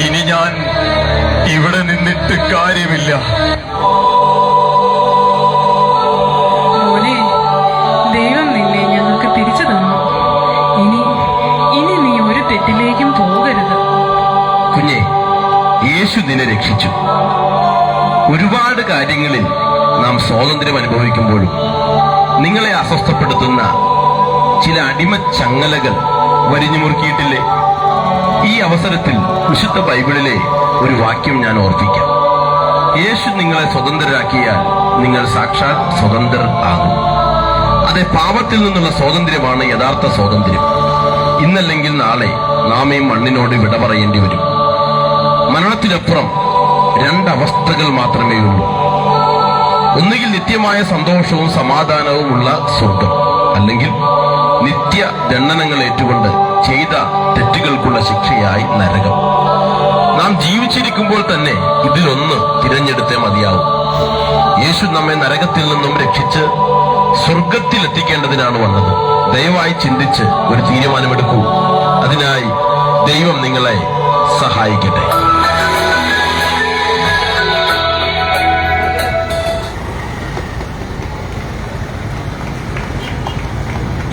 ഇനി ഞാൻ ഇവിടെ നിന്നിട്ട് കാര്യമില്ല. മോനെ, ദൈവം നിന്നെ ഞങ്ങൾക്ക് തിരിച്ചു തന്നു. ഇനി നീ ഒരു തെറ്റിലേക്കും പോകരുത്. കുഞ്ഞെ, യേശു നിന്നെ രക്ഷിച്ചു. ഒരുപാട് കാര്യങ്ങളിൽ നാം സ്വാതന്ത്ര്യം അനുഭവിക്കുമ്പോഴും നിങ്ങളെ അസ്വസ്ഥപ്പെടുത്തുന്ന ചില അടിമച്ചങ്ങലകൾ വരിഞ്ഞു മുറുക്കിയിട്ടില്ലേ? ഈ അവസരത്തിൽ വിശുദ്ധ ബൈബിളിലെ ഒരു വാക്യം ഞാൻ ഓർപ്പിക്കാം. യേശു നിങ്ങളെ സ്വതന്ത്രരാക്കിയാൽ നിങ്ങൾ സാക്ഷാൽ സ്വതന്ത്രർ ആകും. അതെ, പാപത്തിൽ നിന്നുള്ള സ്വാതന്ത്ര്യമാണ് യഥാർത്ഥ സ്വാതന്ത്ര്യം. ഇന്നല്ലെങ്കിൽ നാളെ നാം ഈ മണ്ണിനോട് വിട പറയേണ്ടി വരും. മരണത്തിനപ്പുറം രണ്ടവസ്ഥകൾ മാത്രമേ ഉള്ളൂ. ഒന്നുകിൽ നിത്യമായ സന്തോഷവും സമാധാനവുമുള്ള സ്വർഗം, അല്ലെങ്കിൽ നിത്യ ദണ്ഡനങ്ങൾ ഏറ്റുകൊണ്ട് ചെയ്ത തെറ്റുകൾക്കുള്ള ശിക്ഷയായി നരകം. നാം ജീവിച്ചിരിക്കുമ്പോൾ തന്നെ ഇതിലൊന്ന് തിരഞ്ഞെടുത്തേ മതിയാവും. യേശു നമ്മെ നരകത്തിൽ നിന്നും രക്ഷിച്ച് സ്വർഗത്തിൽ എത്തിക്കേണ്ടതിനാണ് വന്നത്. ദയവായി ചിന്തിച്ച് ഒരു തീരുമാനമെടുക്കൂ. അതിനായി ദൈവം നിങ്ങളെ സഹായിക്കട്ടെ.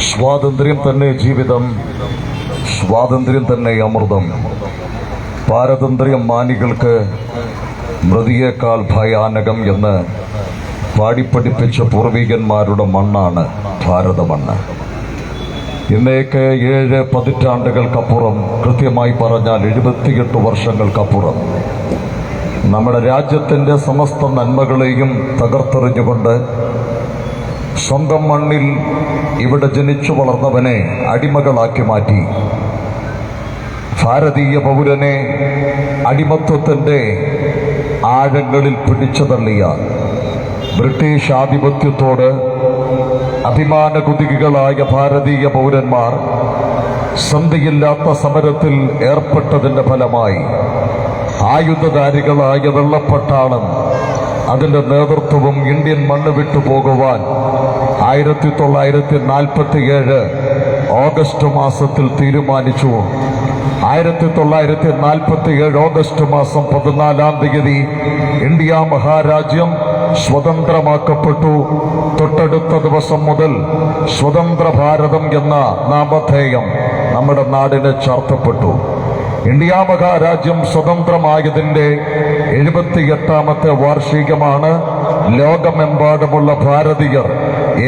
സ്വാതന്ത്ര്യം തന്നെ ജീവിതം, സ്വാതന്ത്ര്യം തന്നെ അമൃതം. പാരതന്ത്ര്യം മാനികൾക്ക് മൃതിയേക്കാൾ ഭയാനകം എന്ന് പാടിപ്പഠിപ്പിച്ച പൂർവികന്മാരുടെ മണ്ണാണ് ഭാരതമണ്ണ്. ഇന്നേക്ക് 7 പതിറ്റാണ്ടുകൾക്കപ്പുറം, കൃത്യമായി പറഞ്ഞാൽ 78 വർഷങ്ങൾക്കപ്പുറം, നമ്മുടെ രാജ്യത്തിന്റെ സമസ്ത നന്മകളെയും തകർത്തെറിഞ്ഞുകൊണ്ട് സ്വന്തം മണ്ണിൽ ഇവിടെ ജനിച്ചു വളർന്നവനെ അടിമകളാക്കി മാറ്റി. ഭാരതീയ പൗരനെ അടിമത്വത്തിന്റെ ആഴങ്ങളിൽ പിടിച്ചു തള്ളിയ ബ്രിട്ടീഷ് ആധിപത്യത്തോട് അഭിമാനകുതികളായ ഭാരതീയ പൗരന്മാർ സന്ധിയില്ലാത്ത സമരത്തിൽ ഏർപ്പെട്ടതിന്റെ ഫലമായി ആയുധധാരികളായ വെള്ളപ്പട്ടാളം അതിന്റെ നേതൃത്വവും ഇന്ത്യൻ മണ്ണ് വിട്ടുപോകുവാൻ 1947 ഓഗസ്റ്റ് മാസത്തിൽ തീരുമാനിച്ചു. 1947 ഓഗസ്റ്റ് മാസം 14-ാം തീയതി ഇന്ത്യ മഹാരാജ്യം സ്വതന്ത്രമാക്കപ്പെട്ടു. തൊട്ടടുത്ത ദിവസം മുതൽ സ്വതന്ത്ര ഭാരതം എന്ന നാമധേയം നമ്മുടെ നാടിന് ചാർത്തപ്പെട്ടു. ഇന്ത്യ മഹാരാജ്യം സ്വതന്ത്രമായതിന്റെ 78ാമത്തെ വാർഷികമാണ്. ലോകമെമ്പാടുമുള്ള ഭാരതീയർ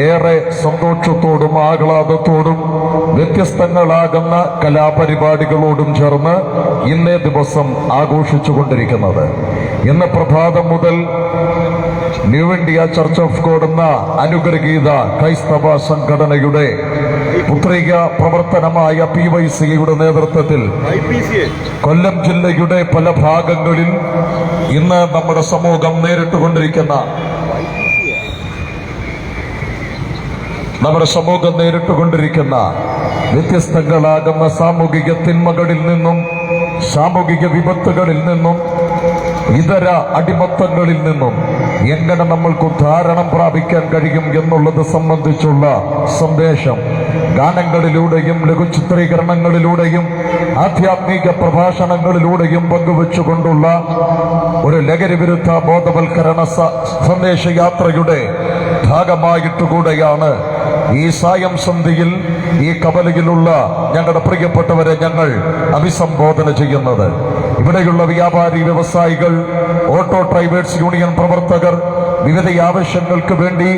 ഏറെ സന്തോഷത്തോടും ആഹ്ലാദത്തോടും വ്യത്യസ്തങ്ങളാകുന്ന കലാപരിപാടികളോടും ചേർന്ന് ഇന്നേ ദിവസം ആഘോഷിച്ചുകൊണ്ടിരിക്കുന്നത്. ഇന്ന് പ്രഭാതം മുതൽ new India church of God എന്ന അനുഗ്രഹീത ക്രൈസ്തവ സംഘടനയുടെ പുത്രിക പ്രവർത്തനമായ PYCയുടെ നേതൃത്വത്തിൽ കൊല്ലം ജില്ലയുടെ പല ഭാഗങ്ങളിൽ ഇന്ന് നമ്മുടെ സമൂഹം നേരിട്ടുകൊണ്ടിരിക്കുന്ന വ്യത്യസ്തങ്ങളാകുന്ന സാമൂഹിക തിന്മകളിൽ നിന്നും, സാമൂഹിക വിപത്തുകളിൽ നിന്നും, ഇതര അടിമത്തങ്ങളിൽ നിന്നും എങ്ങനെ നമ്മൾക്ക് ഉദ്ധാരണം പ്രാപിക്കാൻ കഴിയും എന്നുള്ളത് സംബന്ധിച്ചുള്ള സന്ദേശം ഗാനങ്ങളിലൂടെയും ലഘുചിത്രീകരണങ്ങളിലൂടെയും ആധ്യാത്മിക പ്രഭാഷണങ്ങളിലൂടെയും പങ്കുവച്ചുകൊണ്ടുള്ള ഒരു ലഹരി വിരുദ്ധ ബോധവൽക്കരണ സന്ദേശയാത്രയുടെ ഭാഗമായിട്ടുകൂടെയാണ് ഈ സായം സന്ധിയിൽ ഈ കവലയിലുള്ള ഞങ്ങളുടെ പ്രിയപ്പെട്ടവരെ ഞങ്ങൾ അഭിസംബോധന ചെയ്യുന്നത്. ഇവിടെയുള്ള വ്യാപാരി വ്യവസായികൾ, ഓട്ടോ ഡ്രൈവേഴ്സ് യൂണിയൻ പ്രവർത്തകർ, വിവിധ ആവശ്യങ്ങൾക്ക് വേണ്ടി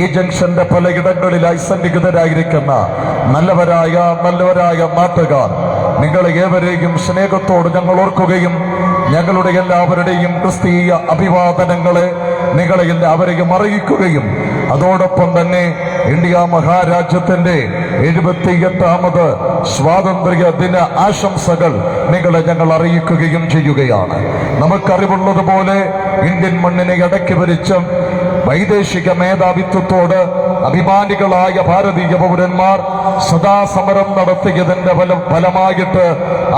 ഈ ജംഗ്ഷന്റെ പലയിടങ്ങളിലായി സന്നിഹിതരായിരിക്കുന്ന നല്ലവരായ നാട്ടുകാർ, നിങ്ങളെ ഏവരെയും സ്നേഹത്തോട് ഞങ്ങൾ ഓർക്കുകയും ഞങ്ങളുടെ എല്ലാവരുടെയും ക്രിസ്തീയ അഭിവാദനങ്ങളെ നിങ്ങളെ എല്ലാവരെയും അറിയിക്കുകയും അതോടൊപ്പം തന്നെ ഇന്ത്യ മഹാരാജ്യത്തിന്റെ 78ാമത് സ്വാതന്ത്ര്യ ദിന ആശംസകൾ നിങ്ങളെ ഞങ്ങൾ അറിയിക്കുകയും ചെയ്യുകയാണ്. നമുക്കറിവുള്ളതുപോലെ ഇന്ത്യൻ മണ്ണിനെ അടക്കി ഭരിച്ച വൈദേശിക മേധാവിത്വത്തോട് അഭിമാനികളായ ഭാരതീയ പൗരന്മാർ സദാ സമരം നടത്തിയതിന്റെ ഫലമായിട്ട്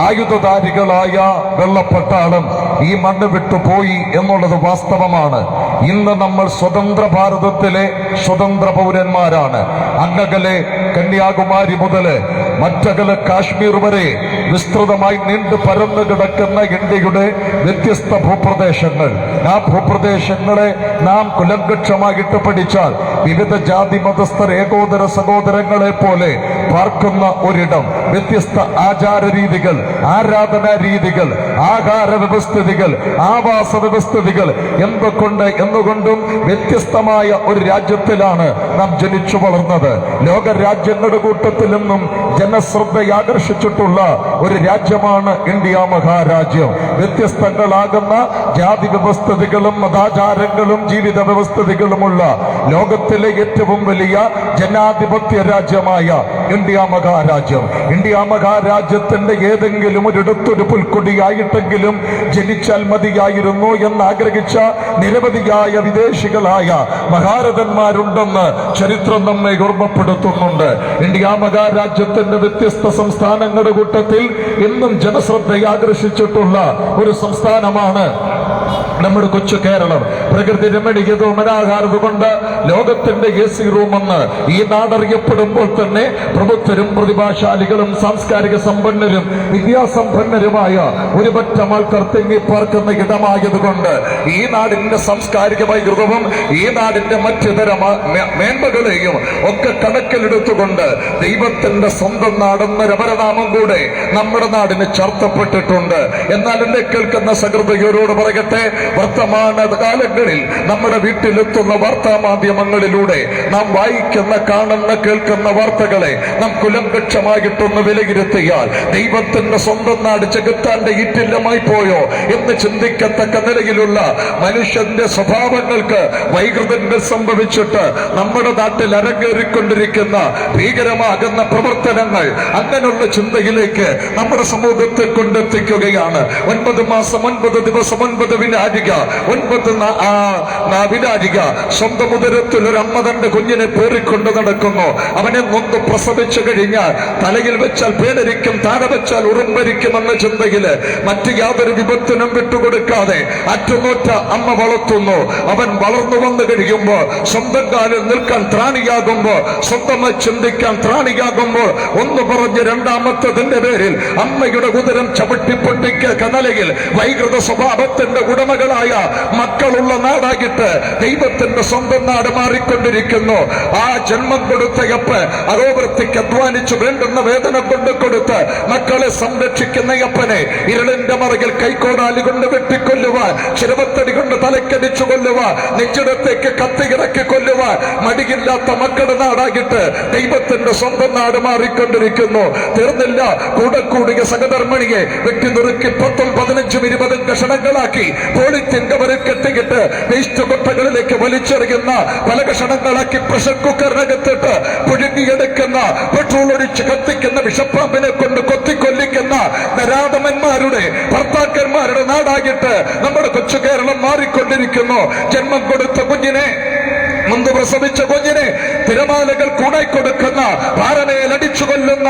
ആയുധധാരികളായ വെള്ളപ്പട്ടാളം ഈ മണ്ണ് വിട്ടുപോയി എന്നുള്ളത് വാസ്തവമാണ്. ഇന്ന് നമ്മൾ സ്വതന്ത്ര ഭാരതത്തിലെ സ്വതന്ത്ര പൗരന്മാരാണ്. അങ്ങകലെ കന്യാകുമാരി മുതല് മറ്റകലെ കാശ്മീർ വരെ വിസ്തൃതമായി നീണ്ടു പരന്നു കിടക്കുന്ന ഇന്ത്യയുടെ വ്യത്യസ്ത ഭൂപ്രദേശങ്ങൾ, ആ ഭൂപ്രദേശങ്ങളെ നാം കുലങ്കക്ഷമായിട്ട് പഠിച്ചാൽ വിവിധ ജാതി മതസ്ഥർ ഏകോദര സഹോദരങ്ങളെ പോലെ പാർക്കുന്ന ഒരിടം, വ്യത്യസ്ത ആചാര രീതികൾ, ആരാധനാ രീതികൾ, ആഹാര വ്യവസ്ഥിതികൾ, ആവാസ വ്യവസ്ഥിതികൾ എന്നുകൊണ്ടും വ്യത്യസ്തമായ ഒരു രാജ്യത്തിലാണ് നാം ജനിച്ചു വളർന്നത്. ലോക രാജ്യങ്ങളുടെ കൂട്ടത്തിൽ നിന്നും ജനശ്രദ്ധയാകർഷിച്ചിട്ടുള്ള ഒരു രാജ്യമാണ് ഇന്ത്യ മഹാരാജ്യം. വ്യത്യസ്തങ്ങളാകുന്ന ജാതി വ്യവസ്ഥിതികളും മതാചാരങ്ങളും ജീവിത വ്യവസ്ഥിതികളുമുള്ള ലോകത്തിലെ ഏറ്റവും വലിയ ജനാധിപത്യ രാജ്യമായ ഇന്ത്യ മഹാരാജ്യം. ഇന്ത്യ മഹാരാജ്യത്തിന്റെ ഏതെങ്കിലും ഒരിടത്തൊരു പുൽക്കൊടിയായിട്ടെങ്കിലും ജനിച്ചാൽ മതിയായിരുന്നു എന്നാഗ്രഹിച്ച നിരവധിയായ വിദേശികളായ മഹാരഥന്മാരുണ്ടെന്ന് ചരിത്രം നമ്മെ ഓർമ്മപ്പെടുത്തുന്നുണ്ട്. ഇന്ത്യ മഹാരാജ്യത്തിന്റെ വ്യത്യസ്ത സംസ്ഥാനങ്ങളുടെ കൂട്ടത്തിൽ ഇന്നും ജനശ്രദ്ധയാകർഷിച്ചിട്ടുള്ള ഒരു സംസ്ഥാനമാണ് നമ്മുടെ കൊച്ചു കേരളം. പ്രകൃതി രമണീയതവും മനോഹാരിത കൊണ്ട് ലോകത്തിന്റെ AC റൂമെന്ന് ഈ നാടറിയപ്പെടുമ്പോൾ തന്നെ പ്രബുദ്ധരും പ്രതിഭാശാലികളും സാംസ്കാരിക സമ്പന്നരും വിദ്യാസമ്പന്നരുമായ ഒരുപറ്റം ആൾക്കാർ തിങ്ങിപ്പാർക്കുന്ന ഇടമായതുകൊണ്ട് ഈ നാടിന്റെ സാംസ്കാരിക വൈകൃതവും ഈ നാടിന്റെ മറ്റിതര മേന്മകളെയും ഒക്കെ കണക്കിലെടുത്തുകൊണ്ട് ദൈവത്തിന്റെ സ്വന്തം നാടെന്ന രപരനാമം കൂടെ നമ്മുടെ നാടിന് ചാർത്തപ്പെട്ടിട്ടുണ്ട്. എന്നാൽ എന്നെ കേൾക്കുന്ന സഹൃദയരോട് പറയട്ടെ, വർത്തമാന കാലങ്ങളിൽ നമ്മുടെ വീട്ടിലെത്തുന്ന വാർത്താ മാധ്യമങ്ങളിലൂടെ നാം വായിക്കുന്ന, കാണുന്ന, കേൾക്കുന്ന വാർത്തകളെ നാം കുലങ്കക്ഷമായിട്ടൊന്ന് വിലയിരുത്തിയാൽ ദൈവത്തിന്റെ സ്വന്തം നാട് ചെകുത്താന്റെ ഈറ്റില്ലമായി പോയോ എന്ന് ചിന്തിക്കത്തക്ക നിലയിലുള്ള മനുഷ്യന്റെ സ്വഭാവങ്ങൾക്ക് വൈകൃതങ്ങൾ സംഭവിച്ചിട്ട് നമ്മുടെ നാട്ടിൽ അരങ്ങേറിക്കൊണ്ടിരിക്കുന്ന ഭീകരമാകുന്ന പ്രവർത്തനങ്ങൾ അങ്ങനെയുള്ള ചിന്തയിലേക്ക് നമ്മുടെ സമൂഹത്തെ കൊണ്ടെത്തിക്കുകയാണ്. 9 മാസം 9 ദിവസം 9 വിനാഴിക 9 വിനാഴിക സ്വന്തം ഉദരത്തിൽ ഒരു അമ്മ തന്റെ കുഞ്ഞിനെ പേറിക്കൊണ്ട് നടക്കുന്നു. അവനെ നൊന്ന് പ്രസവിച്ചു കഴിഞ്ഞാൽ തലയിൽ വെച്ചാൽ പേടരിക്കും, താഴെ വെച്ചാൽ ഉറുമ്പരിക്കും എന്ന ചിന്തയില് മറ്റ് യാതൊരു വിപത്തിനും വിട്ടുകൊടുക്കാതെ അറ്റുനോറ്റ അമ്മ വളർത്തുന്നു. അവൻ വളർന്നു വന്നു കഴിയുമ്പോൾ സ്വന്തം കാലിൽ നിൽക്കാൻ ത്രാണിയാകുമ്പോൾ, സ്വന്തമായി ചിന്തിക്കാൻ ത്രാണിയാകുമ്പോൾ ഒന്ന് പറഞ്ഞ് രണ്ടാമത്തതിന്റെ പേരിൽ അമ്മയുടെ ഉദരം ചവിട്ടിപ്പൊട്ടിക്ക കനലയിൽ വൈകൃത സ്വഭാവത്തിന്റെ ഉടമകളായ മക്കളുള്ള നാടായിട്ട് ദൈവത്തിന്റെ സ്വന്തം നാട് മാറിക്കൊണ്ടിരിക്കുന്നു. ആ ജന്മം കൊടുത്തയപ്പ് അരോവൃത്തിക്ക് അധ്വാനിച്ചു വേണ്ടുന്ന വേദന കൊണ്ട് കൊടുത്ത് മക്കളെ സംരക്ഷിക്കുന്ന അപ്പനെ ഇരുളിന്റെ മറകിൽ കൈക്കോടാലി കൊണ്ട് വെട്ടിക്കൊല്ലുവാൻ, ചിരവത്തടി കൊണ്ട് തലക്കടിച്ചു കൊല്ലുവാൻ, നെഞ്ചിടത്തേക്ക് കത്തിയിറക്കി കൊല്ലുവാൻ മടിയില്ലാത്ത മക്കളുടെ നാടായിട്ട് ദൈവത്തിന്റെ സ്വന്തം നാട് മാറിക്കൊണ്ടിരിക്കുന്നു. തീർന്നില്ല, കൂടെ കൂടിയ സഹധർമ്മിണിയെ വെട്ടിനുറുക്കി 10, 15, 20 കഷണങ്ങളാക്കി പോളിത്തീൻ കവറിൽ കെട്ടിയിട്ട് വേസ്റ്റ് കൊട്ടകളിലേക്ക് വലിച്ചെറിയുന്ന പല കഷണങ്ങളാക്കി പ്രഷർ കുക്കറിനകത്തിട്ട് പുഴുങ്ങിയെടുക്കുന്ന പെട്രോൾ ഒഴിച്ച് കത്തിക്കുന്ന വിഷപ്പാമ്പിനെ കൊണ്ട് കൊത്തിക്കൊല്ലിക്കുന്ന നരാധമന്മാരുടെ ഭർത്താക്കന്മാരുടെ നാടായിട്ട് നമ്മുടെ കൊച്ചു കേരളം മാറിക്കൊണ്ടിരിക്കുന്നു. ജന്മം കൊടുത്ത കുഞ്ഞിനെ, മുമ്പ് പ്രസവിച്ച കുഞ്ഞിനെ തിരമാലകൾ കൂടായിക്കൊടുക്കുന്ന, പാറമേൽ അടിച്ചു കൊല്ലുന്ന,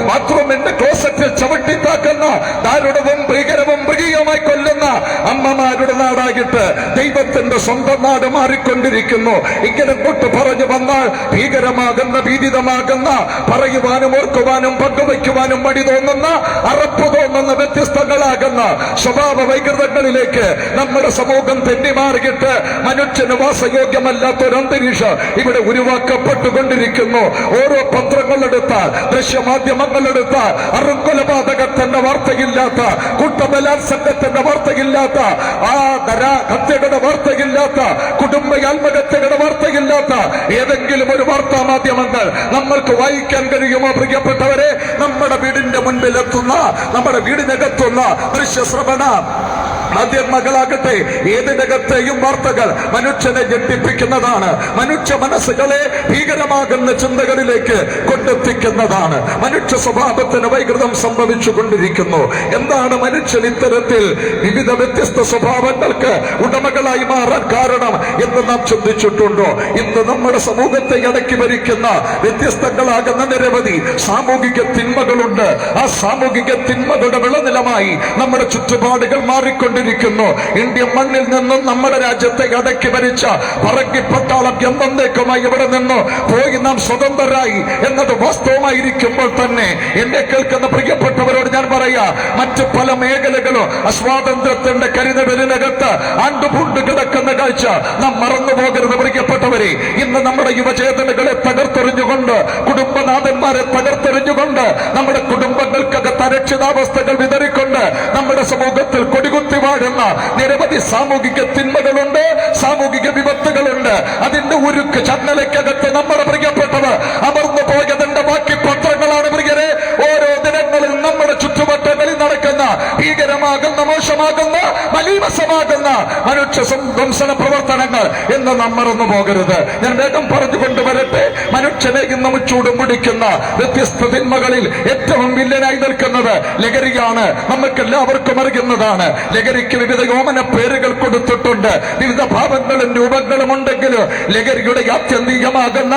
ബാത്റൂമിന്റെ ക്ലോസറ്റിൽ ചവിട്ടിത്താക്കുന്ന, ദാരുണവും ഭീകരവും മൃഗീയമായി കൊല്ലുന്ന അമ്മമാരുടെ നാടായിട്ട് ദൈവത്തിന്റെ സ്വന്തം നാട് മാറിക്കൊണ്ടിരിക്കുന്നു. ഇങ്ങനെ തൊട്ട് പറഞ്ഞു വന്നാൽ ഭീകരമാകുന്ന, ഭീതിതമാകുന്ന, പറയുവാനും ഓർക്കുവാനും പങ്കുവയ്ക്കുവാനും മടി തോന്നുന്ന, അറപ്പ് തോന്നുന്ന വ്യത്യസ്തങ്ങളാകുന്ന സ്വഭാവ വൈകൃതങ്ങളിലേക്ക് നമ്മുടെ സമൂഹം തെന്നിമാറിയിട്ട് മനുഷ്യന് വാസയോഗ്യമല്ലാത്ത ഒരു അന്തരീക്ഷം ഇവിടെ ഉരുവാക്കപ്പെട്ടുകൊണ്ടിരിക്കുന്നു. ഓരോ പത്രങ്ങളെടുത്താൽ, ദൃശ്യമാധ്യമങ്ങളെടുത്താൽ അറുകൊലപാതകത്തിന്റെ വാർത്തയില്ലാത്ത, കൂട്ടബലാത്സംഗത്തിന്റെ വാർത്തയില്ലാത്ത, ഹത്യകളുടെ വാർത്തയില്ലാത്ത, കുടുംബ ആത്മഹത്യകളുടെ വാർത്തയില്ലാത്ത ഏതെങ്കിലും ഒരു വാർത്താ മാധ്യമങ്ങൾ നമ്മൾക്ക് വായിക്കാൻ കഴിയുമോ? പ്രിയപ്പെട്ടവരെ, നമ്മുടെ വീടിന്റെ മുൻപിലെത്തുന്ന, നമ്മുടെ വീടിനകത്തുന്ന ദൃശ്യശ്രവണ മാധ്യമങ്ങളാകട്ടെ ഏതിനകത്തെയും വാർത്തകൾ മനുഷ്യനെ ഞെട്ടിപ്പിക്കുന്നതാണ്, മനുഷ്യ മനസ്സുകളെ ഭീകരമാകുന്ന ചിന്തകളിലേക്ക് കൊണ്ടെത്തിക്കുന്നതാണ്. മനുഷ്യ സ്വഭാവത്തിന് വൈകൃതം സംഭവിച്ചു കൊണ്ടിരിക്കുന്നു. എന്താണ് മനുഷ്യൻ ഇത്തരത്തിൽ വിവിധ വ്യത്യസ്ത സ്വഭാവങ്ങൾക്ക് ഉടമകളായി മാറാൻ കാരണം എന്ന് നാം ചിന്തിച്ചിട്ടുണ്ടോ? ഇന്ന് നമ്മുടെ സമൂഹത്തെ അടക്കി ഭരിക്കുന്ന വ്യത്യസ്തങ്ങളാകുന്ന നിരവധി സാമൂഹിക തിന്മകളുണ്ട്. ആ സാമൂഹിക തിന്മകളുടെ വിളനിലമായി നമ്മുടെ ചുറ്റുപാടുകൾ മാറിക്കൊണ്ടിരിക്കുന്നു. ഇന്ത്യൻ മണ്ണിൽ നിന്നും നമ്മുടെ രാജ്യത്തെ അടക്കി ഭരിച്ച പറക്കി പട്ടാളം എന്നേക്കുമായി ഇവിടെ നിന്ന് പോയി നാം സ്വതന്ത്രരായി എന്നത് വാസ്തവമായിരിക്കുമ്പോൾ തന്നെ എന്നെ കേൾക്കുന്ന പ്രിയപ്പെട്ടവരോട് ഞാൻ പറയാ, മറ്റു പല മേഖലകളും അസ്വാതന്ത്ര്യത്തിന്റെ കരിനിഴലിനകത്ത് ആണ്ടുപൂണ്ട് കിടക്കുന്ന കാഴ്ച നാം മറന്നു പോകരുത്. പ്രിയപ്പെട്ടവരെ, ഇന്ന് നമ്മുടെ യുവചേതനകളെ തകർത്തെറിഞ്ഞുകൊണ്ട്, കുടുംബനാഥന്മാരെ തകർത്തെറിഞ്ഞുകൊണ്ട്, നമ്മുടെ കുടുംബങ്ങൾക്കകത്ത് അരക്ഷിതാവസ്ഥകൾ വിതറിക്കൊണ്ട് നമ്മുടെ സമൂഹത്തിൽ കൊടികുത്തി വാഴുന്ന നിരവധി സാമൂഹിക തിന്മകളുണ്ട്, സാമൂഹിക വിപത്തുകളുണ്ട്. അതിന്റെ ഉരുക്ക് ചങ്ങലയ്ക്കകത്ത് നമ്മുടെ പ്രിയപ്പെട്ടവർ അമർന്നു പോയതിന്റെ ബാക്കി പത്രങ്ങളാണ് പ്രിയരെ. ഓരോ ദിനങ്ങളിൽ നമ്മുടെ ചുറ്റുവട്ടങ്ങളിൽ നടക്കുന്ന ഭീകരമാകുന്ന, മോശമാകുന്ന, മലീമസമാകുന്ന മനുഷ്യ ധ്വംസന പ്രവർത്തനങ്ങൾ എന്ന് നാം മറന്നു പോകരുത്. ഞാൻ വേഗം പറഞ്ഞുകൊണ്ട് വരട്ടെ. മനുഷ്യനെ ഇന്നും ചൂടും പിടിക്കുന്ന വ്യത്യസ്ത തിന്മകളിൽ ഏറ്റവും വില്ലനായി നിൽക്കുന്നത് ലഹരിയാണ്. നമുക്കെല്ലാവർക്കും അറിയുന്നതാണ്. ലഹരിക്ക് വിവിധ യോമന പേരുകൾ കൊടുത്തിട്ടുണ്ട്. വിവിധ ഭാവങ്ങളും രൂപങ്ങളും ഉണ്ടെങ്കിലും ലഹരിയുടെ ആത്യന്തികമാകുന്ന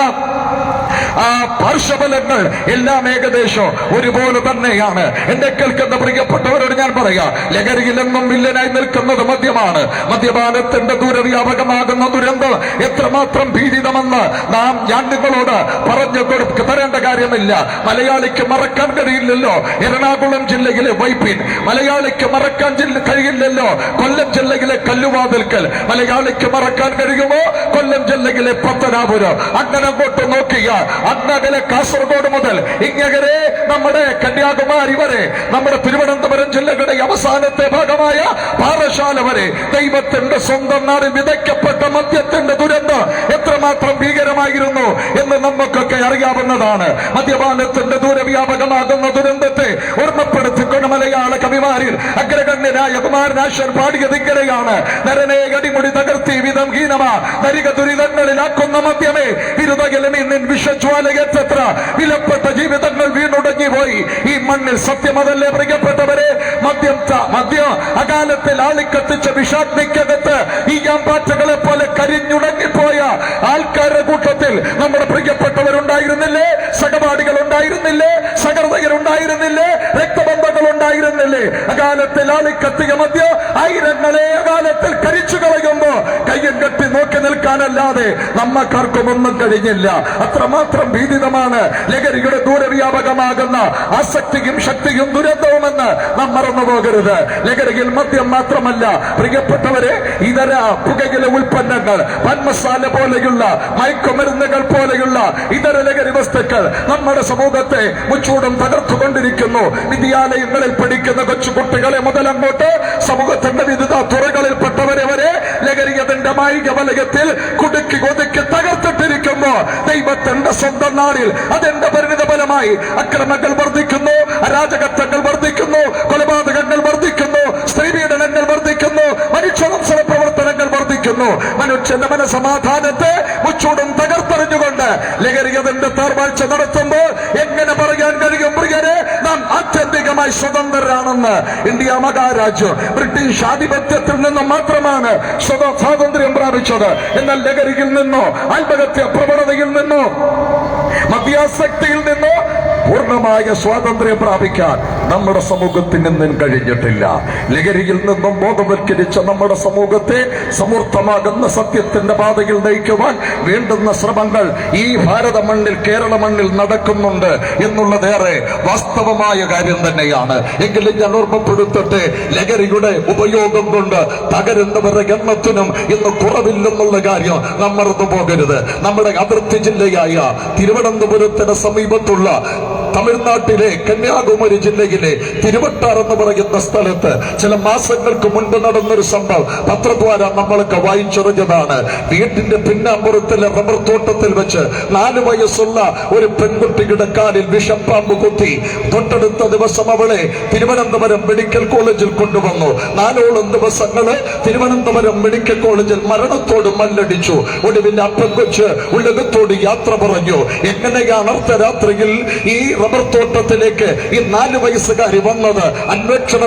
ആ പാർശ്വഫലങ്ങൾ എല്ലാം ഏകദേശം ഒരുപോലെ തന്നെയാണ്. എന്നെ കേൾക്കുന്ന പ്രിയപ്പെട്ടവരോട് ഞാൻ പറയാം, ലഹരിയിലെന്നും വില്ലനായി നിൽക്കുന്നത് മദ്യമാണ്. മദ്യപാനത്തിന്റെ ദൂരവ്യാപകമാകുന്ന ദുരന്തം എത്രമാത്രം ഭീതിതമെന്ന് നാം ഞാൻ നിങ്ങളോട് പറഞ്ഞു തരേണ്ട കാര്യമില്ല. മലയാളിക്ക് മറക്കാൻ കഴിയില്ലല്ലോ എറണാകുളം ജില്ലയിലെ വൈപ്പിൻ, മലയാളിക്ക് മറക്കാൻ കഴിയില്ലല്ലോ കൊല്ലം ജില്ലയിലെ കല്ലുവാതിൽക്കൽ, മലയാളിക്ക് മറക്കാൻ കഴിയുമോ കൊല്ലം ജില്ലയിലെ പത്തനാപുരം. അങ്ങനെ അങ്ങോട്ട് നോക്കിയ അന്നകലെ കാസർഗോഡ് മുതൽ ഇങ്ങനെ നമ്മുടെ കന്യാകുമാരി വരെ, നമ്മുടെ തിരുവനന്തപുരം ജില്ലയുടെ അവസാനത്തെ ഭാഗമായ പാറശാല വരെ ദൈവത്തിന്റെ സ്വന്തം നാടിൽ വിതയ്ക്കപ്പെട്ട മദ്യത്തിന്റെ ദുരന്തം എത്രമാത്രം ഭീകരമായിരുന്നു എന്ന് നമുക്കൊക്കെ അറിയാവുന്നതാണ്. മദ്യപാനത്തിന്റെ ദൂരവ്യാപകമാകുന്ന ദുരന്തത്തെ ഓർമ്മപ്പെടുത്തിക്കൊണ്ട് മലയാള കവിമാരിൽ അഗ്രഗണ്യനായ കുമാരനാശൻ പാടിയത് ഇങ്ങനെയാണ്: നരനെ അടിമുടി തകർത്തി വിധം ഹീനമാ നരിക ദുരിതങ്ങളിലാക്കുന്ന മദ്യമേ വിരുദകലും ഇന്നിൻ വിശ്വജ്വാലയെത്ര വിലപ്പെട്ട ജീവിതങ്ങൾ വീണുടങ്ങി പോയി ഈ മണ്ണിൽ. സത്യമതല്ലേ പ്രിയപ്പെട്ടവരെ? മദ്യം അകാലത്തിൽ ആളിക്കത്തിച്ച വിഷാഗ്നിക്കകത്ത് ഈ യാമ്പാറ്റകളെ പോലെ കരിഞ്ഞുടങ്ങിപ്പോയ ആൾക്കാരുടെ കൂട്ടത്തിൽ നമ്മുടെ പ്രിയപ്പെട്ടവരുണ്ടായിരുന്നില്ലേ? സഹപാഠികൾ ഉണ്ടായിരുന്നില്ലേ? സഹൃദയരുണ്ടായിരുന്നില്ലേ? രക്തബന്ധങ്ങൾ ഉണ്ടായിരുന്നില്ലേ? അകാലത്തിൽ ആളിക്കത്തിയ മദ്യ ആയിരങ്ങളെ അകാലത്തിൽ കരിച്ചു കളയുമ്പോ കയ്യും കെട്ടി നോക്കി നിൽക്കാനല്ലാതെ നമ്മക്കാർക്കും ഒന്നും കഴിഞ്ഞില്ല. അത്രമാത്രം ഭീതിതമാണ് ലഹരിയുടെ ദൂരവ്യാപകമാകുന്ന ആസക്തിയും ശക്തിയും ദുരന്തവുമെന്ന് നാം മറന്നു പോകരുത്. ലഹരിയിൽ മദ്യം മാത്രമല്ല പ്രിയപ്പെട്ടവരെ, ഇതര പുകയില ഉൽപ്പന്നങ്ങൾ, പന്മസാല പോലെയുള്ള മയക്കുമരുന്നുകൾ പോലെയുള്ള ഇതര ലഹരി വസ്തുക്കൾ നമ്മുടെ സമൂഹത്തെ മുച്ചൂടും തകർത്തുകൊണ്ടിരിക്കുന്നു. വിദ്യാലയങ്ങളിൽ പഠിക്കുന്ന കൊച്ചുകുട്ടികളെ മുതലങ്ങോട്ട് സമൂഹത്തിന്റെ വിവിധ തുറകളിൽപ്പെട്ടവരെ വരെ ലഹരി അതിന്റെ മായിക വലയത്തിൽ കുടുക്കി ഒതുക്കി തകർത്തിട്ടിരിക്കുന്നു. ദൈവത്തിന്റെ സ്വന്തം നാടിൽ അതിന്റെ പരിണിത ഫലമായി അക്രമങ്ങൾ വർദ്ധിക്കുന്നു, അരാജകത്വങ്ങൾ വർദ്ധിക്കുന്നു, കൊലപാതകങ്ങൾ വർദ്ധിക്കുന്നു, സ്ത്രീപീഡനങ്ങൾ വർദ്ധിക്കുന്നു, പറയുന്നു, മനുഷ്യന്റെ മനസമാധാനത്തെ മുച്ചൂടും തകർത്തെറിഞ്ഞുകൊണ്ട് ലഹരി അതിന്റെ തേർവാഴ്ച നടത്തുമ്പോൾ എങ്ങനെ പറയാൻ കഴിയും പ്രിയരെ നാം ആത്യന്തികമായി സ്വതന്ത്രരാണെന്ന്? ഇന്ത്യ മഹാരാജ്യം ബ്രിട്ടീഷ് ആധിപത്യത്തിൽ നിന്ന് മാത്രമാണ് സ്വാതന്ത്ര്യം പ്രാപിച്ചത്. എന്നാൽ ലഹരിയിൽ നിന്നോ ആത്മഹത്യ പ്രവണതയിൽ നിന്നോ മദ്യാസക്തിയിൽ നിന്നോ പൂർണ്ണമായ സ്വാതന്ത്ര്യം പ്രാപിക്കാൻ നമ്മുടെ സമൂഹത്തിന് ഇന്നും കഴിഞ്ഞിട്ടില്ല. ലഹരിയിൽ നിന്നും ബോധവൽക്കരിച്ച നമ്മുടെ സമൂഹത്തെ സമൂർത്തമാകുന്ന സത്യത്തിന്റെ പാതയിൽ നയിക്കുവാൻ വേണ്ടുന്ന ശ്രമങ്ങൾ ഈ ഭാരത മണ്ണിൽ, കേരള മണ്ണിൽ നടക്കുന്നുണ്ട് എന്നുള്ളതേറെ വാസ്തവമായ കാര്യം തന്നെയാണ്. എങ്കിലും ഞാൻ ഓർമ്മപ്പെടുത്തട്ടെ, ലഹരിയുടെ ഉപയോഗം കൊണ്ട് തകരുന്നവരുടെ എണ്ണത്തിനും ഇന്ന് കുറവില്ലെന്നുള്ള കാര്യം നാം മറന്നു പോകരുത്. നമ്മുടെ അതിർത്തി ജില്ലയായ തിരുവനന്തപുരത്തിന് സമീപത്തുള്ള തമിഴ്നാട്ടിലെ കന്യാകുമാരി ജില്ലയിലെ തിരുവട്ടാർ എന്ന് പറയുന്ന സ്ഥലത്ത് ചില മാസങ്ങൾക്ക് മുൻപ് നടന്നൊരു സംഭവം പത്രദ്വാര നമ്മളൊക്കെ വായിച്ചറിഞ്ഞതാണ്. വീട്ടിന്റെ പിന്നാമ്പുറത്തിലെ റബ്ബർ തോട്ടത്തിൽ വെച്ച് 4 വയസ്സുള്ള ഒരു പെൺകുട്ടിയുടെ കാലിൽ വിഷപ്പാമ്പ് കുത്തി. തൊട്ടടുത്ത ദിവസം അവളെ തിരുവനന്തപുരം മെഡിക്കൽ കോളേജിൽ കൊണ്ടുവന്നു. 4ഓളം ദിവസങ്ങള് തിരുവനന്തപുരം മെഡിക്കൽ കോളേജിൽ മരണത്തോട് മല്ലടിച്ചു. ഒടുവിൽ ആ പെൺകൊച്ച് ഉലകത്തോട് യാത്ര പറഞ്ഞു. എങ്ങനെയാണ് അർദ്ധരാത്രിയിൽ ഈ റബ്ബർ തോട്ടത്തിലേക്ക് ഈ 4 വയസ്സുകാരി വന്നത്? അന്വേഷണ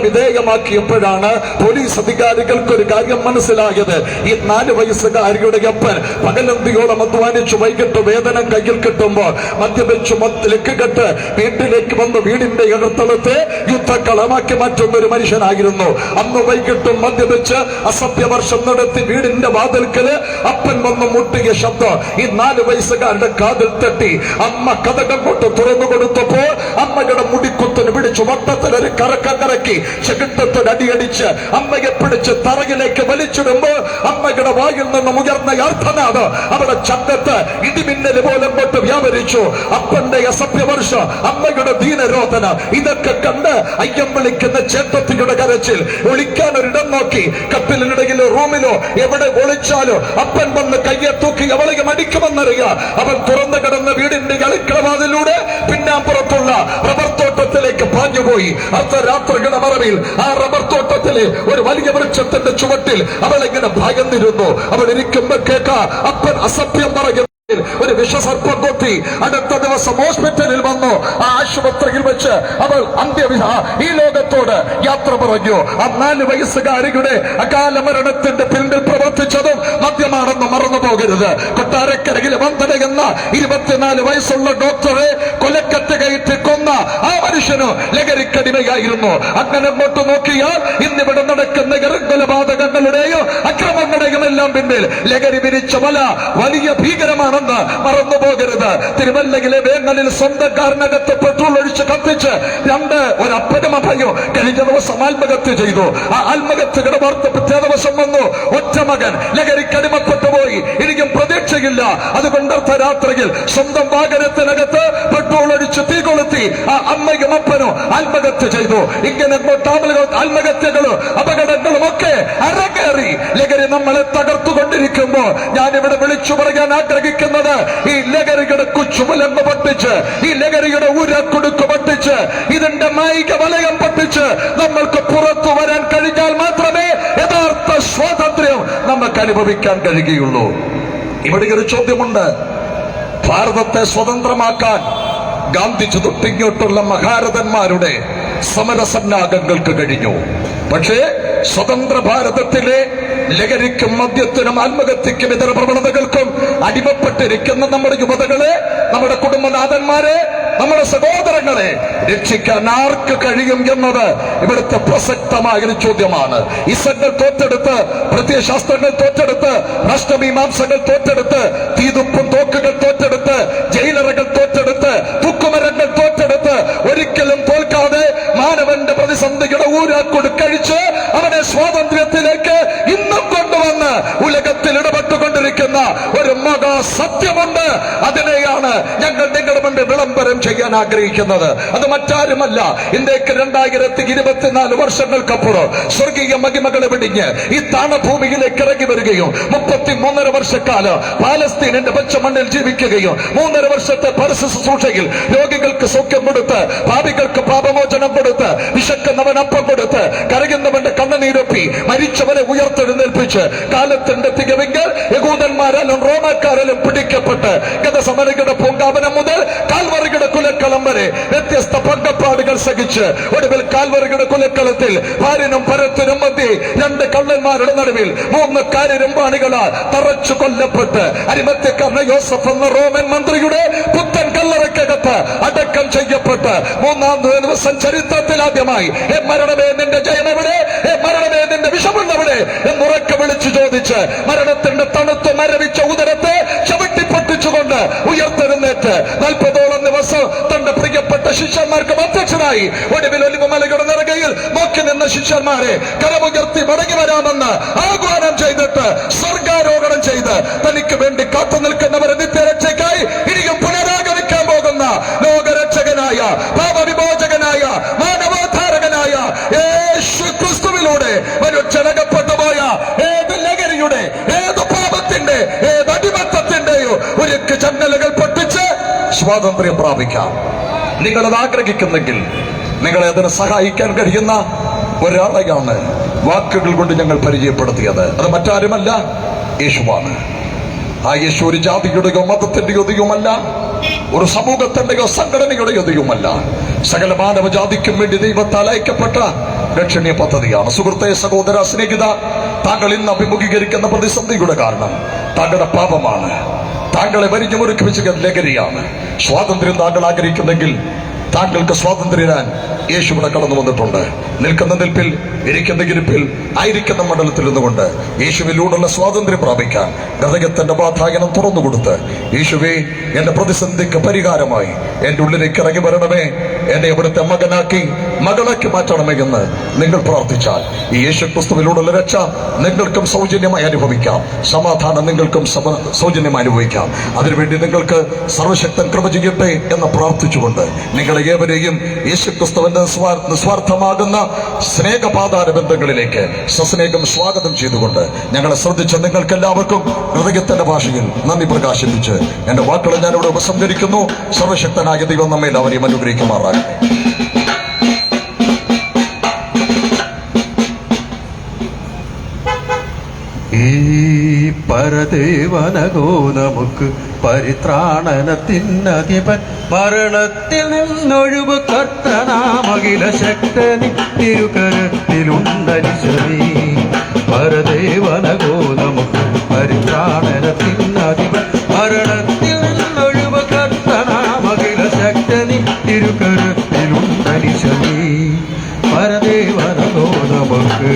വിധേയമാക്കിയപ്പോഴാണ് പോലീസ് അധികാരികൾക്ക് ഒരു കാര്യം മനസ്സിലായത്. ഈ 4 വയസ്സുകാരിയുടെ അപ്പൻ പകലന്തിയോളം അധ്വാനിച്ചു വൈകിട്ട് വേതനം കയ്യിൽ കിട്ടുമ്പോൾ മദ്യപിച്ചു ലക്കുകെട്ട് വീട്ടിലേക്ക് വന്ന് വീടിന്റെ അകത്തളത്തെ യുദ്ധക്കളമാക്കി മാറ്റുന്ന ഒരു മനുഷ്യനായിരുന്നു. അന്ന് വൈകിട്ടും മദ്യപിച്ച് അസഭ്യവർഷം നടത്തി വീടിന്റെ വാതിൽക്കല് അപ്പൻ വന്ന് മുട്ടിയ ശബ്ദം ഈ 4 വയസ്സുകാരുടെ കാതിൽ തട്ടി. അമ്മ കഥകൾ കൊണ്ട് തുറന്നു കൊടുത്തപ്പോൾ അമ്മയുടെ മുടിക്കുത്തിന് പിടിച്ചു വട്ടത്തിലൊരു കറക്കം കറക്കി ചെകിട്ടത്തിൽ അടിയടിച്ച് അമ്മയെ പിടിച്ച് തറയിലേക്ക് വലിച്ചിടുമ്പോൾ അമ്മയുടെ വായിൽ നിന്നും ഉയർന്ന അർത്ഥനാഥ് അവിടെ ചന്തത്ത് ഇടിമിന്നൽ പോലെ കൊണ്ട് വ്യാപരിച്ചു. അപ്പന്റെ അസഭ്യവർഷം, അമ്മയുടെ ദീനരോധന, ഇതൊക്കെ കണ്ട് അയ്യം വിളിക്കുന്ന ചേട്ടത്തിയുടെ കരച്ചിൽ. ഒളിക്കാൻ ഒരിടം നോക്കി കട്ടിലിനിടയിലോ റൂമിലോ എവിടെ ഒളിച്ചാലോ അപ്പൻ വന്ന് കയ്യെ തൂക്കി അവളെ അടിക്കുമെന്നറിയാം. അവൻ തുറന്നു കിടന്ന വീടിന്റെ കളിക്കളവാതിലൂടെ പിന്നാമ്പുറത്തുള്ള റബ്ബർ തോട്ടത്തിലേക്ക് പാഞ്ഞുപോയി. അർദ്ധരാത്രിയുടെ മറവിൽ ആ റബ്ബർ തോട്ടത്തിലെ ഒരു വലിയ വൃക്ഷത്തിന്റെ ചുവട്ടിൽ അവൾ ഇങ്ങനെ ഭയന്നിരുന്നു. അവൾ ഇരിക്കുമ്പോ കേൾക്കാ അപ്പൻ അസഭ്യം പറയുന്നു. ഒരു വിഷസർപ്പം കൊത്തി. അടുത്ത ദിവസം ഹോസ്പിറ്റലിൽ വന്നു. ആ ആശുപത്രിയിൽ വെച്ച് അവൾ ഈ ലോകത്തോട് യാത്ര പറഞ്ഞു. ആ 4 വയസ്സുകാരിയുടെ അകാല മരണത്തിന്റെ പിന്നിൽ പ്രവർത്തിച്ചതും മദ്യമാണെന്ന് മറന്നു പോകരുത്. കൊട്ടാരക്കരയിലെ വന്ദന എന്ന 24 വയസ്സുള്ള ഡോക്ടറെ കൊലക്കത്ത് കയറ്റി കൊന്ന ആ മനുഷ്യന് ലഹരിക്കടിമയായിരുന്നു. അങ്ങനെ അങ്ങോട്ട് നോക്കിയാൽ ഇന്നിവിടെ നടക്കുന്ന കൊലപാതകങ്ങളുടെയോ അക്രമങ്ങളുടെയും എല്ലാം പിന്നിൽ ലഹരി വിരിച്ച വലിയ ഭീകരമാണ് മറന്നു പോകരുത്. തിരുവല്ലയിലെ വേങ്ങലിൽ സ്വന്തക്കാരനകത്ത് പെട്രോൾ ഒഴിച്ച് കത്തിച്ച് ഒരു അപ്പനും അഭയോ കഴിഞ്ഞ ദിവസം ആത്മഹത്യ ചെയ്തു. ആ ആത്മഹത്യയുടെ വാർത്ത പിറ്റേ ദിവസം വന്നു. ഒറ്റ മകൻ ലഹരിക്കടിമപ്പെട്ടു പോയി. ഇനിയും പ്രതീക്ഷയില്ല. അതുകൊണ്ട് അർദ്ധരാത്രിയിൽ സ്വന്തം വാഹനത്തിനകത്ത് പെട്രോൾ ഒഴിച്ച് തീ കൊളുത്തി ആ അമ്മയും അപ്പനും ആത്മഹത്യ ചെയ്തു. ഇങ്ങനെ ആത്മഹത്യകളും അപകടങ്ങളും ഒക്കെ അരങ്ങേറി. ലഹരി നമ്മളെ തകർത്തുകൊണ്ടിരിക്കുമ്പോ ഞാനിവിടെ വിളിച്ചു പറയാൻ ആഗ്രഹിക്കുന്നു, ഈ ലഹരിയുടെ കുച്ചുമുലങ്ങ് പൊട്ടിച്ച്, ഈ ലഹരിയുടെ ഉരക്കുടുക്ക് പൊട്ടിച്ച്, ഇതിന്റെ മൈക വലയം പൊട്ടിച്ച് നമ്മൾക്ക് പുറത്തു വരാൻ കഴിഞ്ഞാൽ മാത്രമേ യഥാർത്ഥ സ്വാതന്ത്ര്യം നമുക്ക് അനുഭവിക്കാൻ കഴിയുകയുള്ളൂ. ഇവിടെ ഒരു ചോദ്യമുണ്ട്. ഭാരതത്തെ സ്വതന്ത്രമാക്കാൻ ഗാന്ധിജി തൊട്ടിങ്ങോട്ടുള്ള മഹാരഥന്മാരുടെ സമരസന്നാഹങ്ങൾക്ക് കഴിഞ്ഞു. പക്ഷേ സ്വതന്ത്ര ഭാരതത്തിലെ ലഹരിക്കും മദ്യത്തിനും ആത്മഹത്യക്കും ഇതര പ്രവണതകൾക്കും അടിമപ്പെട്ടിരിക്കുന്ന നമ്മുടെ യുവതകളെ, നമ്മുടെ കുടുംബനാഥന്മാരെ, നമ്മുടെ സഹോദരങ്ങളെ രക്ഷിക്കാൻ ആർക്ക് കഴിയും എന്നത് ഇവിടുത്തെ പ്രസക്തമായൊരു ചോദ്യമാണ്. ഇസങ്ങൾ തോറ്റെടുത്ത്, പ്രത്യയശാസ്ത്രങ്ങൾ തോറ്റെടുത്ത്, രാഷ്ട്രമീമാംസകൾ തോറ്റെടുത്ത്, തീതുപ്പും തോക്കുകൾ തോറ്റെടുത്ത്, ജയിലറകൾ തോറ്റെടുത്ത്, തുക്കുമരങ്ങൾ തോറ്റെടുത്ത്, ഒരിക്കലും തോൽക്കാതെ മാനവന്റെ പ്രതിസന്ധിയുടെ ഊരാക്കൊടുക്കഴിച്ച് അവനെ സ്വാതന്ത്ര്യത്തിലേക്ക് ഇന്നും കൊണ്ടുവന്ന് ഉലകത്തിൽ ഇടപെട്ടുകൊണ്ടിരിക്കുന്ന ഒരു മഹാ സത്യമുണ്ട്. അതിനെയാണ് ഞങ്ങൾ നിങ്ങളുടെ മുന്നിൽ വിളംബരം ചെയ്യാൻ ആഗ്രഹിക്കുന്നത്. അത് മറ്റാരുമല്ല, ഇന്ത്യക്ക് 2024 വർഷങ്ങൾക്കപ്പുറം സ്വർഗീയ മഹിമകളെ വെടിഞ്ഞ് ഈ താണഭൂമിയിലേക്ക് ഇറങ്ങി വരികയും 33.5 വർഷക്കാലം പാലസ്തീനിന്റെ പച്ചമണ്ണിൽ ജീവിക്കുകയും 3.5 വർഷത്തെ പരസ്യ ശുശ്രൂഷയിൽ രോഗികൾക്ക് സൗഖ്യം കൊടുത്ത്, പാപികൾക്ക് പാപമോചനം കൊടുത്ത്, വിശക്കുന്നവൻ അപ്പം കൊടുത്ത്, കരയുന്നവന്റെ കണ്ണുനീരൊപ്പി, മരിച്ചവരെ ഉയർത്തെഴുന്നേൽപ്പിച്ച്, കാലത്തിന്റെ തികവെങ്കിൽ യഹൂദന്മാരാലും റോമാക്കാരാലും പിടിക്കപ്പെട്ട് ഗതസമരയുടെ പൂങ്കാവനം മുതൽ കാൽവറിയുടെ കുലക്കളം വരെ വ്യത്യസ്ത പങ്കപ്പാടുകൾ സഹിച്ച് ഒടുവിൽ കാൽവറിയുടെ കുലക്കളത്തിൽ ഭാര്യനും പരത്തിനും മധ്യേ 2 കള്ളന്മാരുടെ നടുവിൽ 3 കാര്യരമ്പാണികളാൽ തറച്ചു കൊല്ലപ്പെട്ട് അരിമത്യക്കാരന യോസഫ് എന്ന റോമൻ മന്ത്രിയുടെ പുത്തൻ കല്ലറയ്ക്കകത്ത് അടക്കം ചെയ്യപ്പെട്ട് 3-ാം ദിവസം ചരിത്രത്തിൽ ആദ്യമായി മരണമേ നിന്റെ ജയമെവിടെ, മരണമേ നിന്റെ വിഷമെന്നവിടെ എന്നുറക്കെ വിളിച്ചു ചോദിച്ച് മരണത്തിന്റെ തണുത്ത് മരവിച്ച ഉദരത്തെ ചവിട്ടിപ്പൊട്ടിച്ചുകൊണ്ട് ഉയർത്തെഴുന്നേറ്റ് 40ഓളം ദിവസം തന്റെ പ്രിയപ്പെട്ട ശിഷ്യന്മാർക്ക് അധ്യക്ഷനായി ഒടുവിൽ ഒലിവുമലയുടെ നെറുകയിൽ നോക്കി നിന്ന ശിഷ്യന്മാരെ കരമുയർത്തി മടങ്ങി വരാമെന്ന് ആഹ്വാനം ചെയ്തിട്ട് സ്വർഗാരോഹണം ചെയ്ത് തനിക്ക് വേണ്ടി കാത്തു നിൽക്കുന്നവരെ നിത്യരക്ഷയ്ക്കായി ഇനിയും പുനരാഗമിക്കാൻ പോകുന്ന ലോകരക്ഷകനായ പാപവിമോചകനായ മാനവോദ്ധാരകനായ യേശു ക്രിസ്തുവിലൂടെ മനുഷ്യനകപ്പെട്ടു പോയ ഏത് ലഹരിയുടെ, ഏത് പാപത്തിന്റെ, ഏത് അടിമത്തത്തിന്റെയോ ഒരു ജന്നലുകൾ പൊട്ടിച്ച് സ്വാതന്ത്ര്യം പ്രാപിക്കാം. നിങ്ങളത് ആഗ്രഹിക്കുന്നെങ്കിൽ നിങ്ങളെ അതിന് സഹായിക്കാൻ കഴിയുന്ന ഒരാളെയാണ് വാക്കുകൾ കൊണ്ട് ഞങ്ങൾ പരിചയപ്പെടുത്തിയത്. അത് മറ്റാരുമല്ല, യേശുവാണ്. ആ യേശു ഒരു ജാതിയുടെയോ മതത്തിന്റെയോ ദൈവമല്ല, ഒരു സമൂഹത്തിന്റെയോ സംഘടനയുടെയോ ദൈവമല്ല. സകല മാനവജാതിക്കും വേണ്ടി ദൈവത്താൽ അയക്കപ്പെട്ട രക്ഷണീയ പദ്ധതിയാണ്. സുഹൃത്തെ, സഹോദര, സ്നേഹിത, താങ്കൾ ഇന്ന് അഭിമുഖീകരിക്കുന്ന പ്രതിസന്ധിയുടെ കാരണം താങ്കളുടെ പാപമാണ്. താങ്കളെ വരിഞ്ഞു മുറുക്കി വെച്ച ലഹരിയാണ്. സ്വാതന്ത്ര്യം താങ്കൾ ആഗ്രഹിക്കുന്നെങ്കിൽ താങ്കൾക്ക് സ്വാതന്ത്ര്യരാൻ യേശു ഇവിടെ കടന്നു വന്നിട്ടുണ്ട്. നിൽക്കുന്ന നിൽപ്പിൽ, ഇരിക്കുന്ന ഇരിപ്പിൽ, ആയിരിക്കുന്ന മണ്ഡലത്തിൽ നിന്നുകൊണ്ട് യേശുവിലൂടെയുള്ള സ്വാതന്ത്ര്യം പ്രാപിക്കാൻ ഹൃദയത്തിന്റെ വാതായനം തുറന്നുകൊടുത്ത്, യേശുവേ, എന്റെ പ്രതിസന്ധിക്ക് പരിഹാരമായി എന്റെ ഉള്ളിലേക്ക് ഇറങ്ങി വരണമേ, എന്നെ ഇവിടുത്തെ മകനാക്കി മകളാക്കി മാറ്റണമേ എന്ന് നിങ്ങൾ പ്രാർത്ഥിച്ചാൽ ഈ യേശു ക്രിസ്തുവിലൂടെയുള്ള രക്ഷ നിങ്ങൾക്കും സൗജന്യമായി അനുഭവിക്കാം. സമാധാനം നിങ്ങൾക്കും സൗജന്യമായി അനുഭവിക്കാം. അതിനുവേണ്ടി നിങ്ങൾക്ക് സർവശക്തൻ കൃപ ചെയ്യട്ടെ എന്ന് പ്രാർത്ഥിച്ചുകൊണ്ട് നിങ്ങളെ ഏവരെയും യേശു ക്രിസ്തുവിന്റെ നിസ്വാർത്ഥമാകുന്ന സ്നേഹപാതാര ബന്ധങ്ങളിലേക്ക് സസ്നേഹം സ്വാഗതം ചെയ്തുകൊണ്ട് ഞങ്ങളെ ശ്രദ്ധിച്ച നിങ്ങൾക്ക് എല്ലാവർക്കും ഹൃദയത്തിന്റെ ഭാഷയിൽ നന്ദി പ്രകാശിപ്പിച്ച് എന്റെ വാക്കുകളെ ഞാനിവിടെ ഉപസംഹരിക്കുന്നു. സർവശക്തനായ ദൈവം നമ്മെ എല്ലാവരെയും അനുഗ്രഹിക്കുമാറാകട്ടെ. ഈ പരദേവനകോ നമുക്ക് പരിത്രാണനത്തിനധിപൻ, മരണത്തിൽ നിന്നൊഴിവ് കർത്തനാമകില ശക്തനി തിരുകരത്തിലുണ്ടരിശവി. പരദേവനകോ നമുക്ക് പരിത്രാണനത്തിനധിപൻ, മരണത്തിൽ നിന്നൊഴിവ് കർത്തനാമകില ശക്തനി തിരുകരത്തിലുണ്ടരിശവി. പരദേവനകോ നമുക്ക്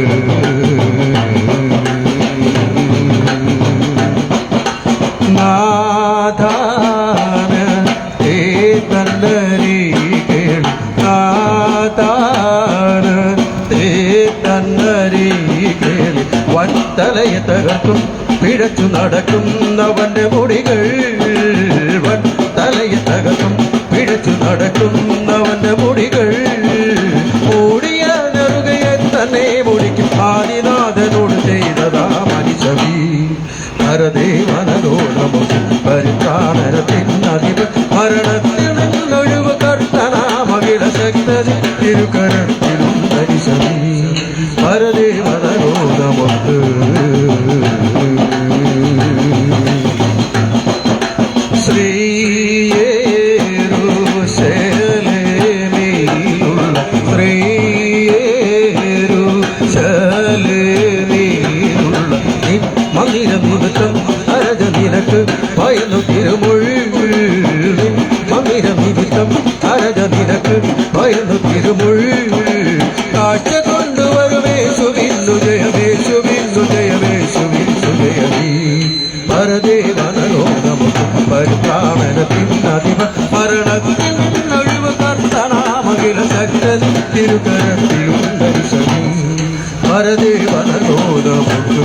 വൻതലയെ തകർക്കും പിഴച്ചു നടക്കുന്നവന്റെ മുടികൾ, വൻതലയെ തകർക്കും പിഴച്ചു നടക്കുന്നവന്റെ മുടികൾ, മൂടിയ നെറുകയെ തന്നെ മുടിക്കും ആദിനാഥനോട് ചെയ്തതാ മനുഷ്യവി. പരദേവനോ നമുക്ക് പരിത്രാണനത്തിനധിപൻ, മരണത്തിൽ നിന്നൊഴിവ് കർത്തനാമകില ശക്തൻ തിരുകരത്തിലുണ്ടരിശവി. പരദേവനോ നമുക്ക് ശ്രീയേരുശലേമിലുള്ള ശ്രീയേരുശലേമിലുള്ള മന്ദിരം നിമിത്തം അരജ നിനക്ക് ഭയന്നു തിരുമൊഴി. മന്ദിരം നിമിത്തം അരജ നിനക്ക് ഭയന്നു തിരുമൊഴി. കാഴ്ച കൊണ്ടുവരുമേശുവിന്നു ജയമേശുവിന്നു ജയമേശുവിന്നു ജയമീ. പരദേവനോ നമുക്ക് പരിത്രാണനത്തിനധിപ, മരണത്തിൽ നിന്നൊഴിവ് കർത്തനാമകില ശക്തൻ തിരുകരത്തിലുണ്ടരിശവി. പരദേവനോ നമുക്ക്